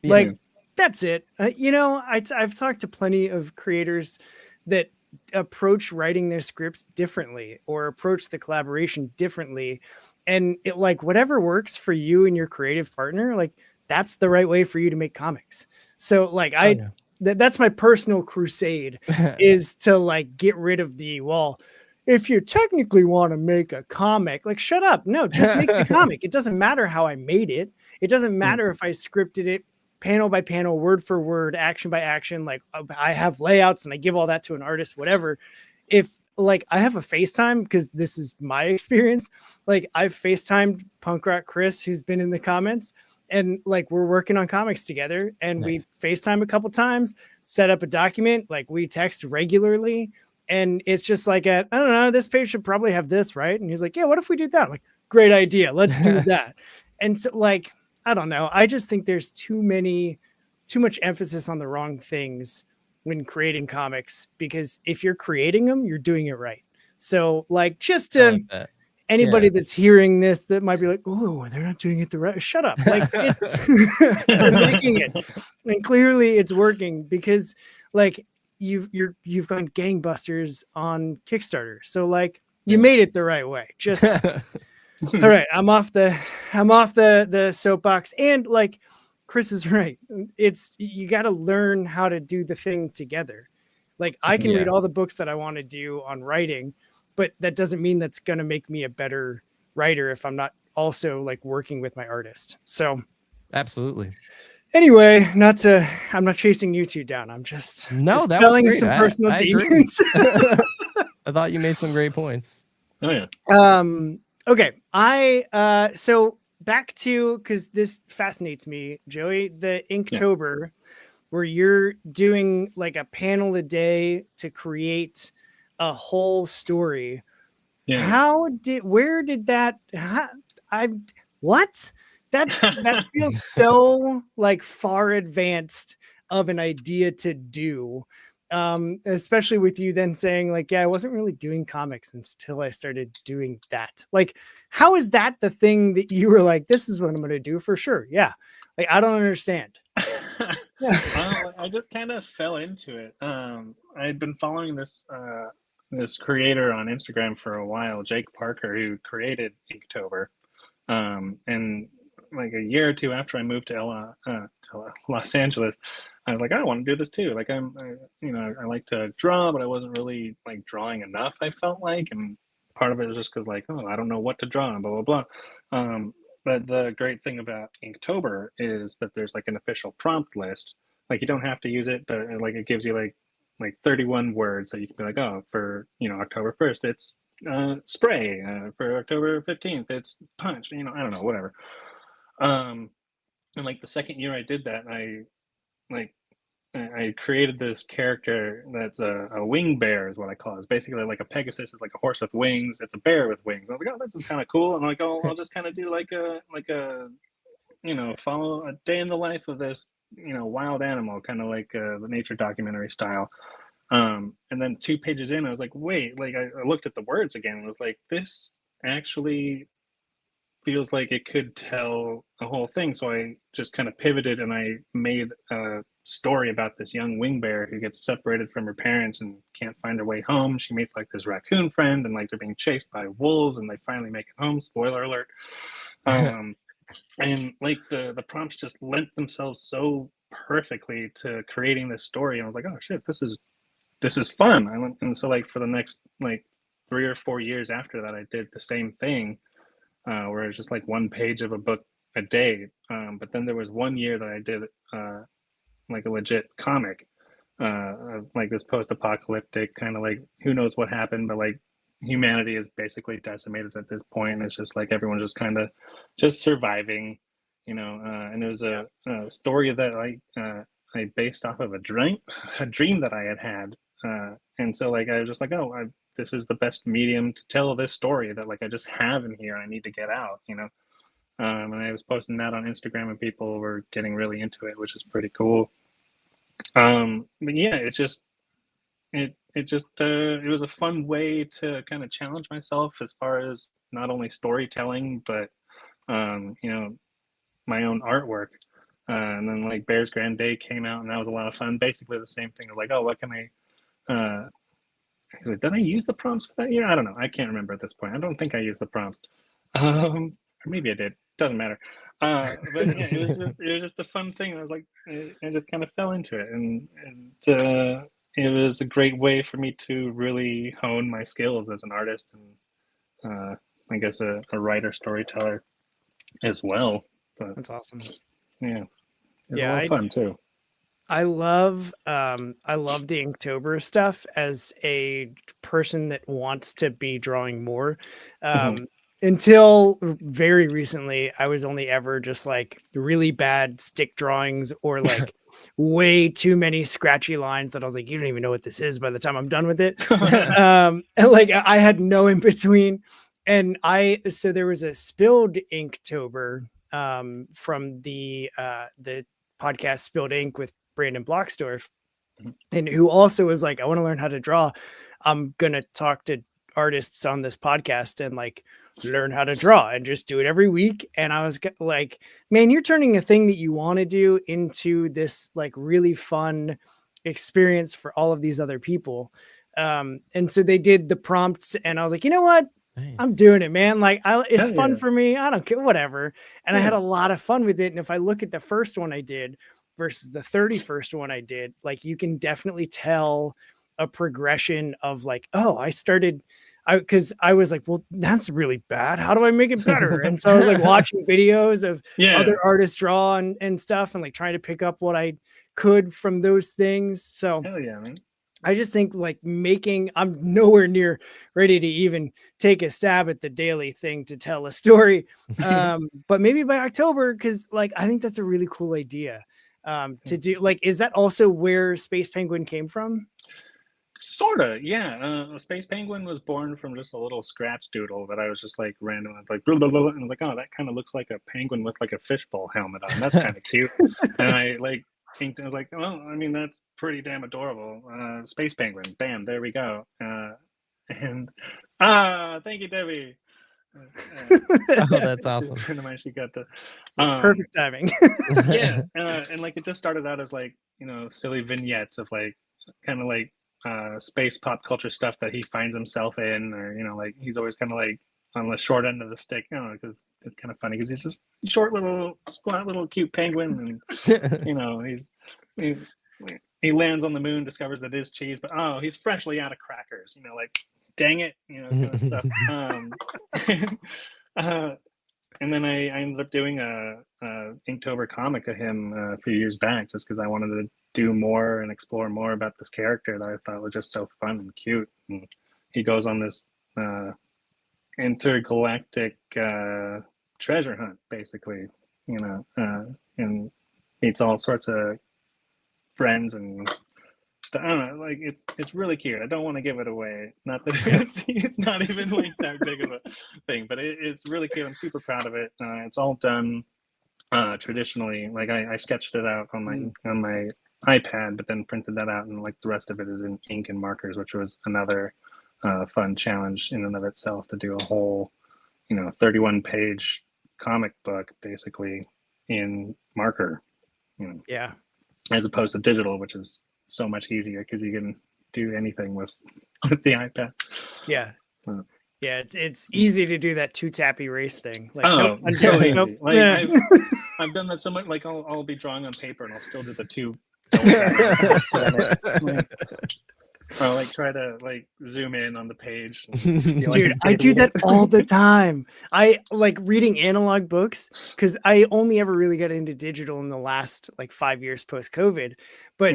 Yeah. Like that's it. I've talked to plenty of creators that approach writing their scripts differently or approach the collaboration differently. And it like whatever works for you and your creative partner, like that's the right way for you to make comics. So like that's my personal crusade is to like get rid of if you technically want to make a comic, like shut up. No, just make the comic. It doesn't matter how I made it. It doesn't matter if I scripted it panel by panel, word for word, action by action. Like I have layouts and I give all that to an artist, whatever. If like I have a FaceTime because this is my experience. Like I've FaceTimed Punk Rock Chris, who's been in the comments, and like we're working on comics together and we FaceTime a couple times, set up a document, like we text regularly. And it's just like, I don't know, this page should probably have this, right? And he's like, yeah, what if we do that? I'm like, great idea. Let's do that. And so like, I don't know. I just think there's too much emphasis on the wrong things when creating comics, because if you're creating them, you're doing it right. So like just to anybody that's hearing this that might be like, oh, they're not doing it the right. Shut up. Like it's they're making it. And clearly it's working because like you've gone gangbusters on Kickstarter. So like you made it the right way. Just all right. I'm off the soapbox. And like Chris is right. You got to learn how to do the thing together. Like I can read all the books that I want to do on writing, but that doesn't mean that's going to make me a better writer if I'm not also like working with my artist. So absolutely. Anyway, I'm not chasing you two down. I'm just telling some personal demons. I thought you made some great points. Oh yeah. Okay. So back to, because this fascinates me, Joey, the Inktober, where you're doing like a panel a day to create a whole story. Yeah. What? That feels so like far advanced of an idea to do. Especially with you then saying like, yeah, I wasn't really doing comics until I started doing that. Like, how is that the thing that you were like, this is what I'm going to do for sure? Yeah. Like, I don't understand. I just kind of fell into it. I'd been following this creator on Instagram for a while, Jake Parker, who created Inktober. And like a year or two after I moved to Los Angeles, I was like, I want to do this too. Like I like to draw, but I wasn't really like drawing enough, I felt like. And part of it was just because like, I don't know what to draw and blah, blah, blah. But the great thing about Inktober is that there's like an official prompt list. Like you don't have to use it, but like it gives you like 31 words that you can be like, oh, for, October 1st, it's spray. For October 15th, it's punch. I don't know, whatever. And like the second year I did that, I created this character that's a wing bear is what I call it. It's basically like a Pegasus is like a horse with wings. It's a bear with wings. I was like, oh, this is kind of cool. And I'm like, oh, I'll just kind of do like a follow a day in the life of this, wild animal, kind of like the nature documentary style. And then 2 pages in, I was like, wait, like I looked at the words again and was like, this actually feels like it could tell a whole thing. So I just kind of pivoted and I made a story about this young wing bear who gets separated from her parents and can't find her way home. She meets like this raccoon friend and like they're being chased by wolves and they finally make it home. Spoiler alert. And like the prompts just lent themselves so perfectly to creating this story. And I was like, oh shit, this is fun. And so like for the next like 3 or 4 years after that, I did the same thing, where it's just like 1 page of a book a day. But then there was 1 year that I did like a legit comic, like this post-apocalyptic kind of like who knows what happened, but like humanity is basically decimated at this point. It's just like everyone's just kind of just surviving, and it was a story that I based off of a dream that I had. And so like I was just like, oh, this is the best medium to tell this story that like I just have in here. I need to get out, and I was posting that on Instagram and people were getting really into it, which is pretty cool. But yeah, it was a fun way to kind of challenge myself as far as not only storytelling, but my own artwork. And then like Bear's Grand Day came out and that was a lot of fun. Basically the same thing. Like, oh, what can did I use the prompts for that year? I don't know. I can't remember at this point. I don't think I used the prompts. Or maybe I did. Doesn't matter. But yeah, it was just a fun thing. I was like, I just kind of fell into it, and it was a great way for me to really hone my skills as an artist and I guess a writer storyteller as well. But That's awesome. yeah, it's a lot of fun too. I love the Inktober stuff as a person that wants to be drawing more. Until very recently, I was only ever just like really bad stick drawings or like way too many scratchy lines that I was like, you don't even know what this is by the time I'm done with it. And like I had no in between. And so there was a spilled Inktober from the podcast Spilled Ink with Brandon Blocksdorf, and who also was like, I want to learn how to draw. I'm going to talk to artists on this podcast and like learn how to draw and just do it every week. And I was like, man, you're turning a thing that you want to do into this like really fun experience for all of these other people. And so they did the prompts and I was like, you know what? Nice. I'm doing it, man. Like it's fun for me. I don't care, whatever. And I had a lot of fun with it. And if I look at the first one I did versus the 31st one I did, like you can definitely tell a progression of like, oh, because I was like, well, that's really bad. How do I make it better? And so I was like watching videos of other artists draw and stuff and like trying to pick up what I could from those things. So hell yeah, man. I just think like I'm nowhere near ready to even take a stab at the daily thing to tell a story. But maybe by October, because like I think that's a really cool idea to do. Like, is that also where Space Penguin came from? Sorta, yeah. Space Penguin was born from just a little scratch doodle that I was just like random, like blah, blah, blah, and I was like, oh, that kind of looks like a penguin with like a fishbowl helmet on. That's kind of cute. And I like inked. I was like, well, I mean, that's pretty damn adorable. Space Penguin, bam, there we go. And thank you, Debbie. Oh, that's awesome. She got the perfect timing. Yeah, and like it just started out as like silly vignettes of like kind of like space pop culture stuff that he finds himself in, or like he's always kind of like on the short end of the stick, because it's kind of funny because he's just short little squat little cute penguin, and he lands on the moon, discovers that it is cheese, but he's freshly out of crackers, like dang it, kind of stuff. And then I ended up doing a Inktober comic of him a few years back, just because I wanted to do more and explore more about this character that I thought was just so fun and cute. And he goes on this intergalactic treasure hunt, basically, and meets all sorts of friends and stuff. I don't know, like it's really cute. I don't want to give it away. Not that it's not even like that big of a thing, but it's really cute. I'm super proud of it. It's all done traditionally, like I sketched it out on my iPad, but then printed that out, and like the rest of it is in ink and markers, which was another fun challenge in and of itself to do a whole 31-page comic book basically in marker, Yeah. as opposed to digital, which is so much easier because you can do anything with the iPad. Yeah. Uh, Yeah, it's easy to do that 2-tap erase thing. Like, Oh, nope, so easy. nope. Like Yeah. I've done that so much. Like I'll be drawing on paper and I'll still do the two. Or like try to like zoom in on the page. Dude, I do that all the time. I like reading analog books because I only ever really got into digital in the last like 5 years post COVID. But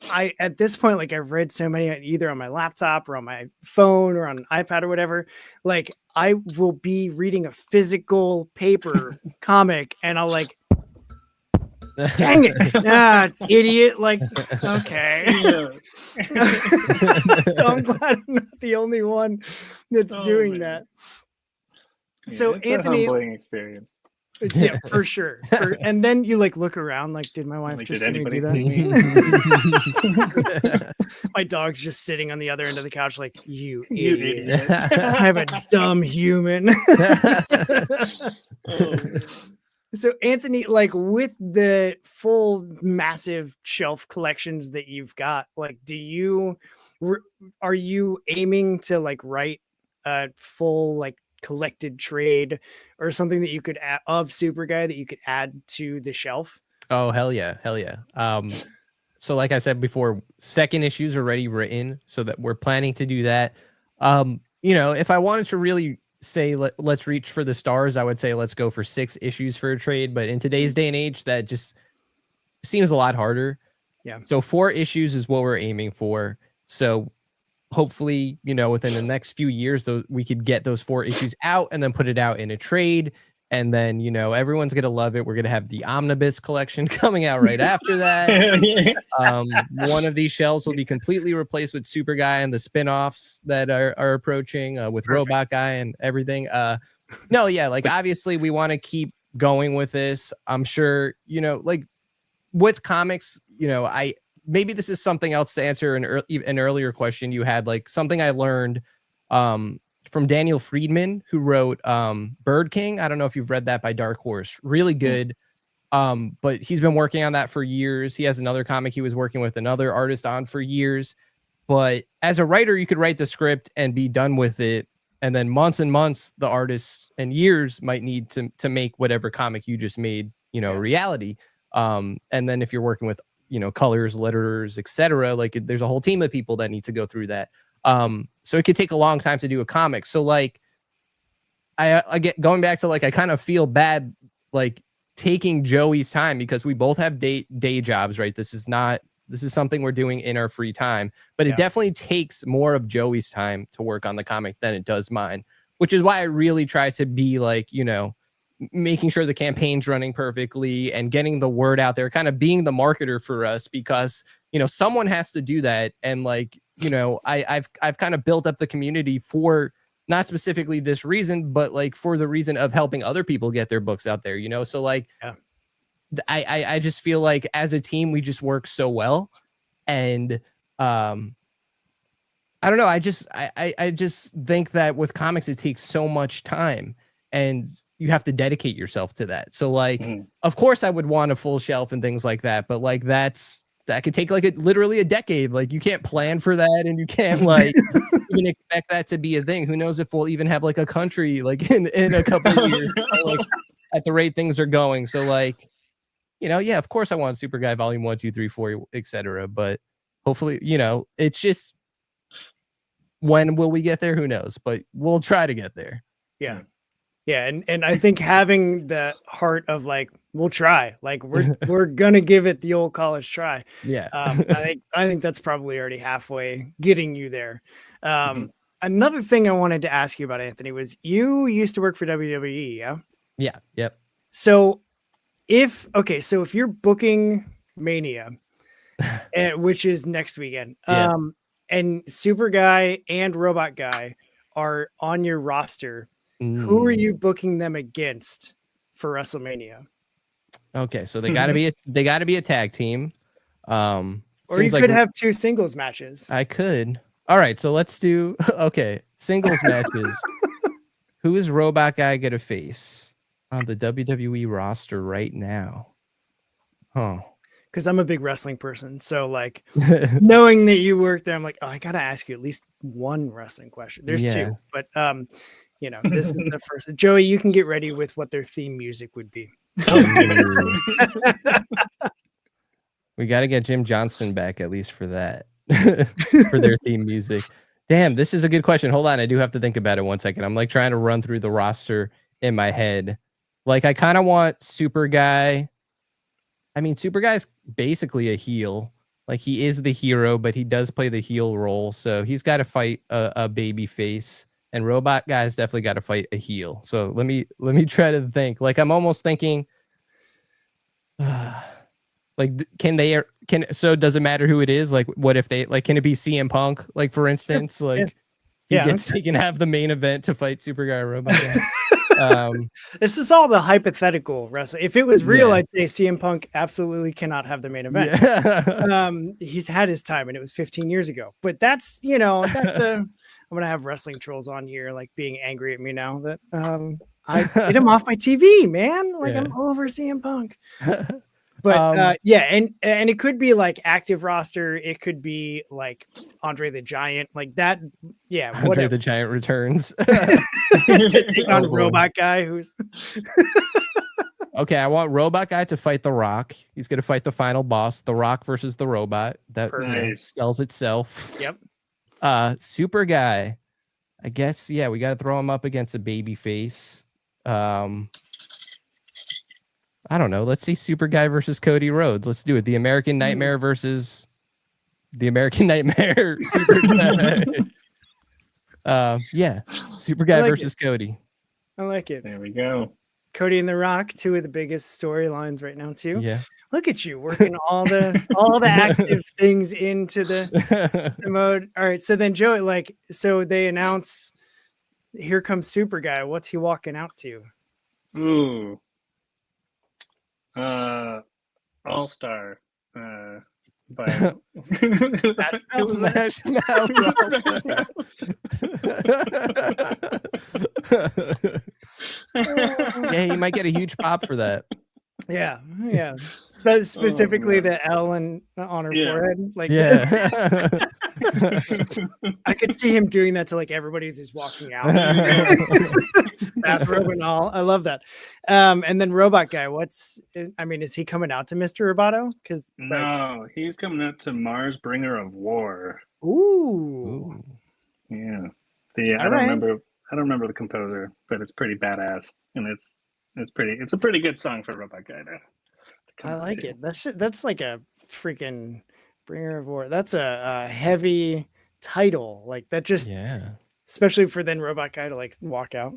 I at this point, like I've read so many either on my laptop or on my phone or on an iPad or whatever. Like I will be reading a physical paper comic and I'll like, dang it, idiot. Like, okay. So I'm glad I'm not the only one that's doing that. Yeah, So it's Anthony, a humbling experience. Yeah, for sure. And then you like look around, like, did my wife Like, just did see me do anybody that? My dog's just sitting on the other end of the couch, like, you idiot. I'm a dumb human. So Anthony, like with the full massive shelf collections that you've got, like, are you aiming to like write a full like collected trade or something that you could add of Superguy that you could add to the shelf? Oh, hell yeah. So like I said before, second issues are already written, so that we're planning to do that. If I wanted to really say let's reach for the stars, I would say let's go for 6 issues for a trade, but in today's day and age that just seems a lot harder. Yeah. So 4 issues is what we're aiming for. So hopefully, within the next few years, we could get those 4 issues out and then put it out in a trade. And then, everyone's going to love it. We're going to have the Omnibus collection coming out right after that. One of these shelves will be completely replaced with Superguy and the spinoffs that are approaching with Perfect. Robot Guy and everything. Like obviously we want to keep going with this. I'm sure, like with comics, maybe this is something else to answer an earlier question you had, like something I learned from Daniel Friedman, who wrote Bird King. I don't know if you've read that by Dark Horse. Really good. But he's been working on that for years. He has another comic he was working with another artist on for years. But as a writer, you could write the script and be done with it. And then months and months, the artists and years might need to make whatever comic you just made, reality. And then if you're working with, colors, letters, etc., like there's a whole team of people that need to go through that. So it could take a long time to do a comic. So like, I get going back to like, I kind of feel bad, like taking Joey's time because we both have day jobs, right? This is something we're doing in our free time, but it definitely takes more of Joey's time to work on the comic than it does mine, which is why I really try to be like, making sure the campaign's running perfectly and getting the word out there, kind of being the marketer for us, because, someone has to do that. And like, I've kind of built up the community for not specifically this reason, but like for the reason of helping other people get their books out there, so like, I just feel like as a team, we just work so well. And, I don't know. I just think that with comics, it takes so much time and you have to dedicate yourself to that. So like, of course I would want a full shelf and things like that, but like, that could take like literally a decade. Like you can't plan for that. And you can't like even expect that to be a thing. Who knows if we'll even have like a country, like in a couple of years, like at the rate things are going. So like, yeah, of course I want Superguy volume 1, 2, 3, 4, etc. But hopefully, it's just, when will we get there? Who knows? But we'll try to get there. Yeah. Yeah. And I think having the heart of like, we'll try, like we're going to give it the old college try. Yeah. I think that's probably already halfway getting you there. Another thing I wanted to ask you about, Anthony, was you used to work for WWE. Yeah. Yeah. Yep. So if you're booking Mania, which is next weekend, and Superguy and Robot Guy are on your roster, who are you booking them against for WrestleMania? Okay, so they gotta be a tag team. Or you Seems could like have 2 singles matches. I could. All right, so let's do singles matches. Who is Robot Guy gonna face on the WWE roster right now? Huh. Because I'm a big wrestling person. So like knowing that you work there, I'm like, oh, I gotta ask you at least one wrestling question. There's Yeah. 2, but this is the first. Joey, you can get ready with what their theme music would be. We got to get Jim Johnson back at least for that, for their theme music. Damn, this is a good question. Hold on, I do have to think about it 1 second. I'm like trying to run through the roster in my head. Like I kind of want Superguy. I mean, Superguy's basically a heel. Like he is the hero, but he does play the heel role, so he's got to fight a baby face. And Robot Guy's definitely got to fight a heel. So let me try to think. Like I'm almost thinking. Like so does it matter who it is? Like what if they like can it be CM Punk? Like for instance, like he can have the main event to fight Superguy or Robot Guy. This is all the hypothetical wrestling. If it was real, I'd say CM Punk absolutely cannot have the main event. Yeah. He's had his time and it was 15 years ago. But that's I'm gonna have wrestling trolls on here like being angry at me now that I get him off my TV, man. Like I'm over CM Punk. But and it could be like active roster. It could be like Andre the Giant, like that. Yeah, Andre the Giant returns to take on Robot Guy. Who's okay? I want Robot Guy to fight The Rock. He's gonna fight the final boss, The Rock versus the Robot. That sells itself. Yep. Super Guy. I guess we got to throw him up against a baby face. I don't know. Let's see Super Guy versus Cody Rhodes. Let's do it. The American Nightmare versus the American Nightmare. Super Guy. Super Guy versus Cody. I like it. There we go. Cody and The Rock, 2 of the biggest storylines right now too. Yeah. Look at you working all the active things into the mode. All right. So then Joey, so they announce, here comes Super Guy. What's he walking out to? Ooh. All-Star by Smash Yeah, you might get a huge pop for that. Yeah. Specifically the L on her forehead. Like I could see him doing that to like everybody's just walking out. Bathrobe and all. I love that. And then Robot Guy, is he coming out to Mr. Roboto? Because no, he's coming out to Mars Bringer of War. Ooh. Yeah. I don't remember the composer, but it's pretty badass. And it's a pretty good song for Robot Guy to I like it. That's like a freaking Bringer of War. That's a heavy title. Like that just especially for then Robot Guy to like walk out.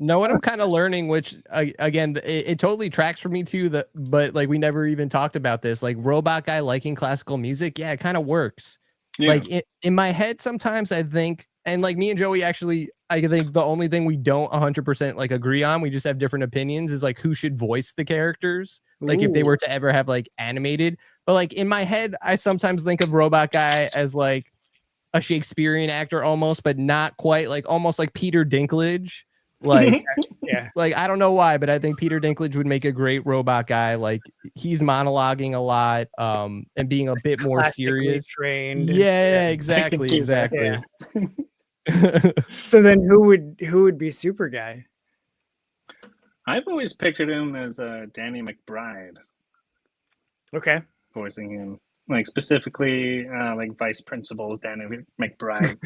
No, what I'm kind of learning, which again, it totally tracks for me too. But like we never even talked about this. Like Robot Guy liking classical music, it kind of works. Yeah. Like in my head, sometimes I think, and like me and Joey actually, I think the only thing we don't 100% like agree on, we just have different opinions, is like who should voice the characters. Like if they were to ever have like animated. But like in my head, I sometimes think of Robot Guy as like a Shakespearean actor almost, but not quite, like almost like Peter Dinklage. Like like I don't know why, but I think Peter Dinklage would make a great Robot Guy. Like he's monologuing a lot and being a bit more serious, trained. Exactly. Yeah. So then who would be Super Guy? I've always pictured him as Danny McBride. Okay. Voicing him, like specifically like Vice Principal Danny McBride.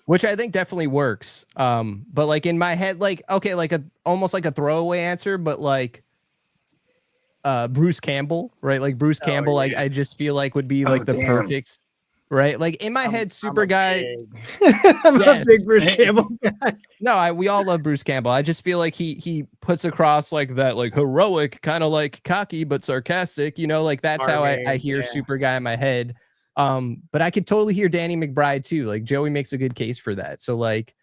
Which I think definitely works. But like in my head, like okay, like almost like a throwaway answer, but like Bruce Campbell, right? Like Bruce Campbell, like I just feel like would be like the perfect, right? Like in my head, Super Guy. I'm a big Bruce Campbell guy. No, we all love Bruce Campbell. I just feel like he puts across like that, like heroic, kind of like cocky but sarcastic. You know, like that's how I hear Super Guy in my head. But I could totally hear Danny McBride too. Like Joey makes a good case for that. So like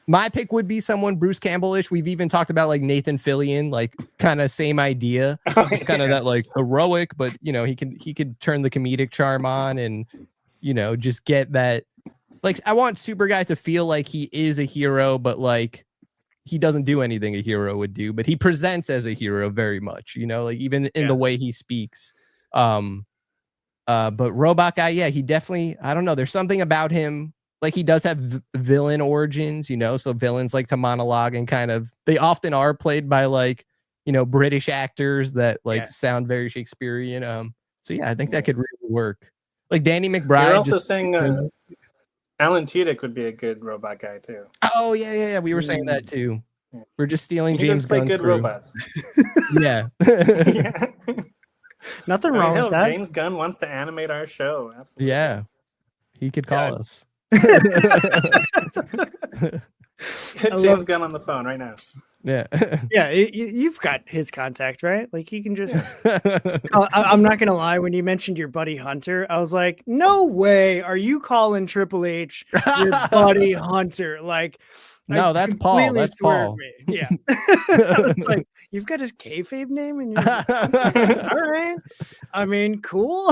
My pick would be someone Bruce Campbell-ish. We've even talked about like Nathan Fillion, like kind of same idea. Just kind of that like heroic, but you know, he could turn the comedic charm on and you know, just get that. Like I want Superguy to feel like he is a hero, but like he doesn't do anything a hero would do, but he presents as a hero very much, you know, like even in the way he speaks. But Robot Guy, yeah, he definitely, I don't know, there's something about him. Like he does have villain origins, you know, so villains like to monologue and kind of, they often are played by like, you know, British actors that like sound very Shakespearean. So yeah, I think that could really work. Like Danny McBride. You're also saying Alan Tudyk would be a good Robot Guy too. Oh yeah. We were saying that too. We're just stealing James Gunn's good crew. robots. Yeah. Nothing wrong with that. James Gunn wants to animate our show. Absolutely. Yeah. He could call us. Get James Gunn on the phone right now. Yeah. Yeah, you've got his contact, right? Like he can just I'm not gonna lie, when you mentioned your buddy Hunter, I was like, no way are you calling Triple H your buddy Hunter? Like, no, that's Paul. That's Paul. Me. Yeah. It's like, you've got his kayfabe name and you're like, all right. I mean, cool.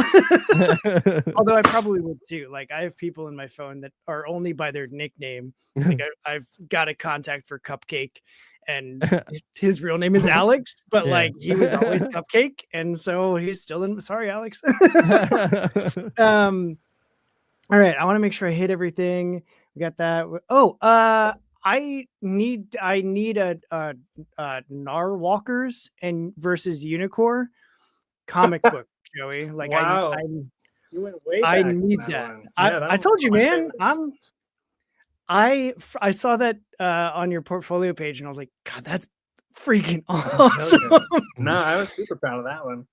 Although I probably would too. Like I have people in my phone that are only by their nickname. Like I've got a contact for Cupcake and his real name is Alex, but like he was always Cupcake. And so he's still in. Sorry, Alex. All right. I want to make sure I hit everything. We got that. Oh, I need a Narwhalkers and versus Unicorn comic book, Joey. Like wow. You went way back. I need that. I told you, man. I saw that on your portfolio page, and I was like, God, that's freaking awesome. No, I was super proud of that one.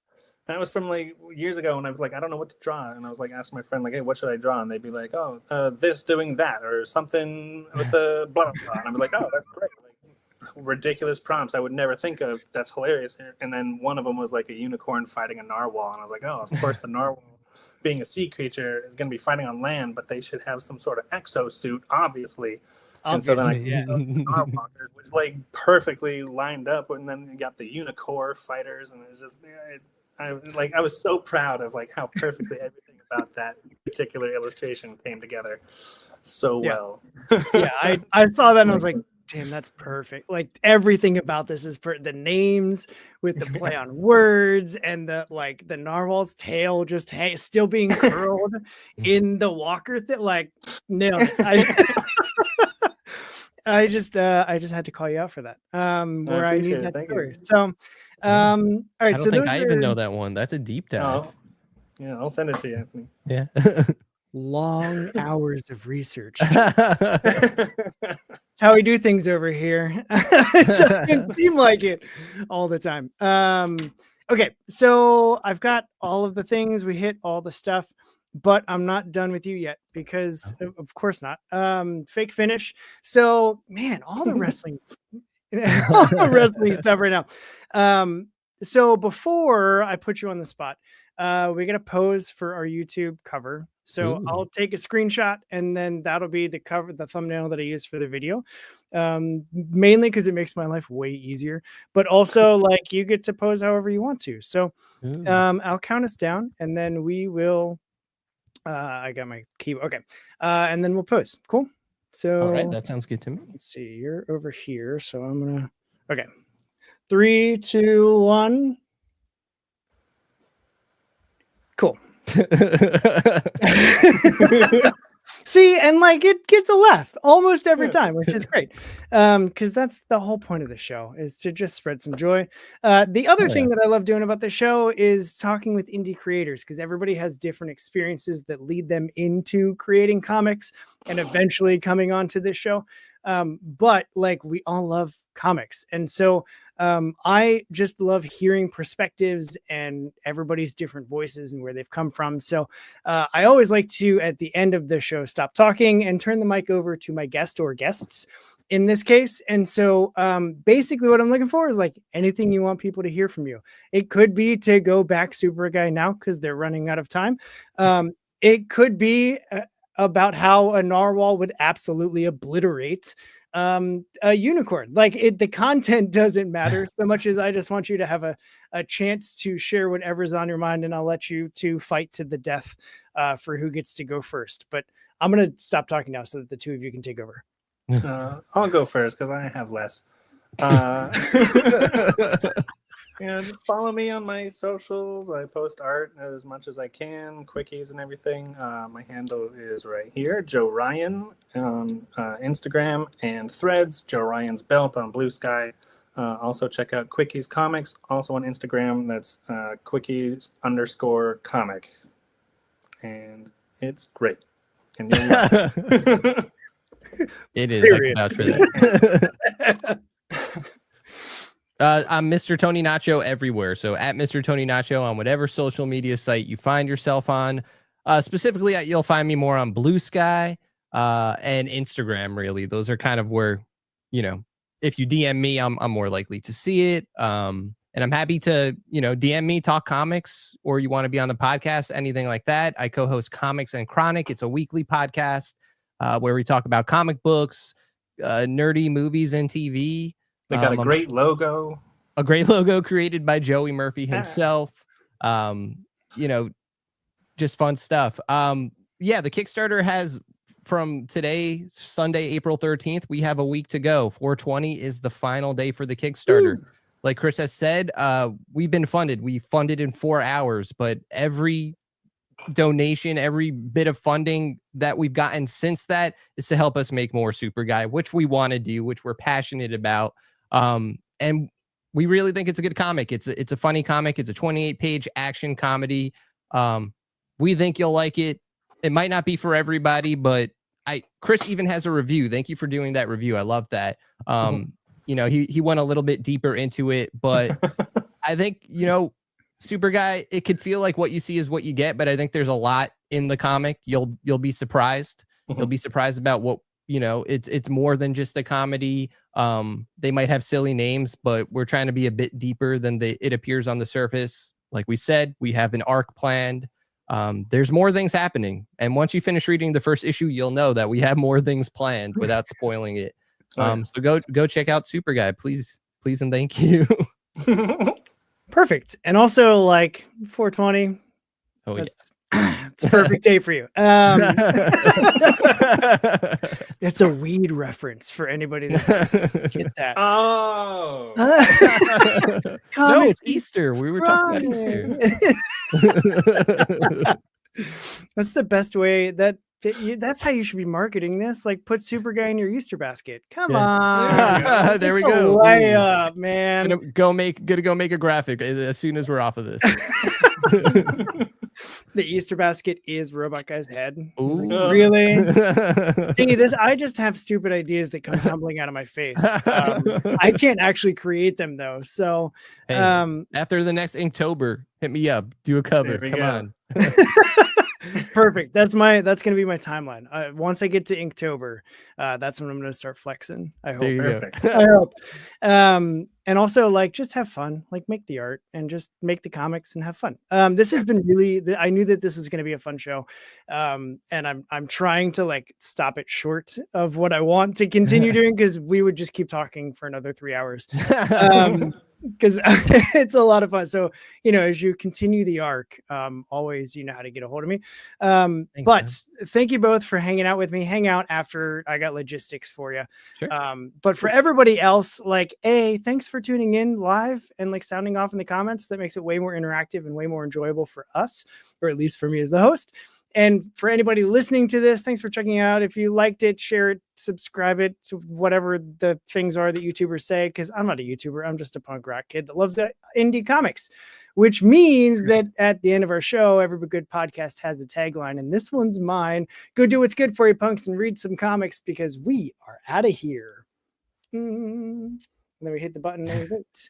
That was from like years ago when I was like, I don't know what to draw. And I was like, asking my friend, like, hey, what should I draw? And they'd be like, oh, this doing that or something with the blah, blah. And I'd be like, oh, that's great. Like, ridiculous prompts I would never think of. That's hilarious. And then one of them was like a unicorn fighting a narwhal. And I was like, oh, of course, the narwhal being a sea creature is going to be fighting on land, but they should have some sort of exosuit, obviously. And so then I narwhalkers, which like perfectly lined up. And then you got the unicorn fighters. And it's just, I was so proud of like how perfectly everything about that particular illustration came together so well. Yeah, I saw that and I was like, damn, that's perfect. Like everything about this is the names with the play on words and the like the narwhal's tail just still being curled in the walker thing. Like nailed it. I just had to call you out for that. Where I need that story. So all right. I don't think I even know that one. That's a deep dive. Oh, yeah, I'll send it to you, Anthony. Yeah. Long hours of research. That's how we do things over here. It doesn't seem like it all the time. Okay, so I've got all of the things. We hit all the stuff, but I'm not done with you yet because, of course not. Fake finish. So, man, all the wrestling. All the wrestling stuff right now. So before I put you on the spot, we got to pose for our YouTube cover. So I'll take a screenshot and then that'll be the cover, the thumbnail that I use for the video. Mainly because it makes my life way easier, but also like you get to pose however you want to. So I'll count us down and then we will. I got my keyboard. Okay, and then we'll pose. Cool. So all right, that sounds good to me. Let's see, you're over here, so I'm gonna. Okay, 3, 2, 1. Cool. See, and like it gets a laugh almost every time, which is great. Because that's the whole point of the show is to just spread some joy. The other thing that I love doing about the show is talking with indie creators because everybody has different experiences that lead them into creating comics and eventually coming onto this show. But like we all love comics. And so I just love hearing perspectives and everybody's different voices and where they've come from. So I always like to, at the end of the show, stop talking and turn the mic over to my guest or guests in this case. And so basically what I'm looking for is like anything you want people to hear from you. It could be to go back Superguy now because they're running out of time. It could be about how a narwhal would absolutely obliterate a unicorn. Like the content doesn't matter so much as I just want you to have a chance to share whatever's on your mind, and I'll let you two fight to the death for who gets to go first. But I'm gonna stop talking now so that the two of you can take over. I'll go first because I have less. Just follow me on my socials. I post art as much as I can, quickies and everything. My handle is right here, Joe Ryan on Instagram and Threads. Joe Ryan's Belt on Blue Sky. Also check out Quickies Comics, also on Instagram. That's Quickies_comic, and it's great. And it is. I can vouch for that. I'm Mr. Tony Nacho everywhere. So at Mr. Tony Nacho on whatever social media site you find yourself on. Specifically, you'll find me more on Blue Sky and Instagram, really. Those are kind of where, if you DM me, I'm more likely to see it. And I'm happy to, DM me, talk comics, or you want to be on the podcast, anything like that. I co-host Comics and Chronic. It's a weekly podcast where we talk about comic books, nerdy movies and TV. They got a great logo. A great logo created by Joey Murphy himself. Just fun stuff. The Kickstarter has, from today, Sunday, April 13th, we have a week to go. 4/20 is the final day for the Kickstarter. Ooh. Like Chris has said, we've been funded. We funded in 4 hours, but every donation, every bit of funding that we've gotten since that is to help us make more Superguy, which we want to do, which we're passionate about. And we really think it's a good comic. It's a funny comic. It's a 28-page action comedy. We think you'll like it. It might not be for everybody, but Chris even has a review. Thank you for doing that review. I love that. He went a little bit deeper into it, but I think, Superguy, it could feel like what you see is what you get, but I think there's a lot in the comic. You'll be surprised. You'll be surprised about what, it's more than just a comedy. They might have silly names, but we're trying to be a bit deeper than it appears on the surface. Like we said, we have an arc planned. There's more things happening. And once you finish reading the first issue, you'll know that we have more things planned without spoiling it. So go check out Superguy, please, and thank you. Perfect. And also, like, 4/20. Oh, it's a perfect day for you. It's a weed reference for anybody that get that. Oh. No, it's Easter. We were talking about Easter. That's the best way. That's how you should be marketing this. Like, put Superguy in your Easter basket. Come on. There we go. Way up, man. Gonna go make a graphic as soon as we're off of this. The Easter basket is Robot Guy's head. Like, really? See, I just have stupid ideas that come tumbling out of my face. I can't actually create them though. So hey, after the next Inktober, hit me up. Do a cover. Come on. Perfect. That's gonna be my timeline. Once I get to Inktober, that's when I'm gonna start flexing. I hope. Perfect. I hope. And also, like, just have fun. Like, make the art and just make the comics and have fun. This has been really. I knew that this was gonna be a fun show, and I'm trying to like stop it short of what I want to continue doing because we would just keep talking for another 3 hours. Because it's a lot of fun. So, as you continue the arc, always you know how to get a hold of me. Thank you both for hanging out with me. Hang out after I got logistics for you. Sure. But for everybody else, like, thanks for tuning in live and like sounding off in the comments. That makes it way more interactive and way more enjoyable for us, or at least for me as the host. And for anybody listening to this, thanks for checking it out. If you liked it, share it, subscribe it to whatever the things are that YouTubers say, because I'm not a YouTuber. I'm just a punk rock kid that loves the indie comics, which means that at the end of our show, every good podcast has a tagline, and this one's mine. Go do what's good for you, punks, and read some comics because we are out of here. And then we hit the button and we vote.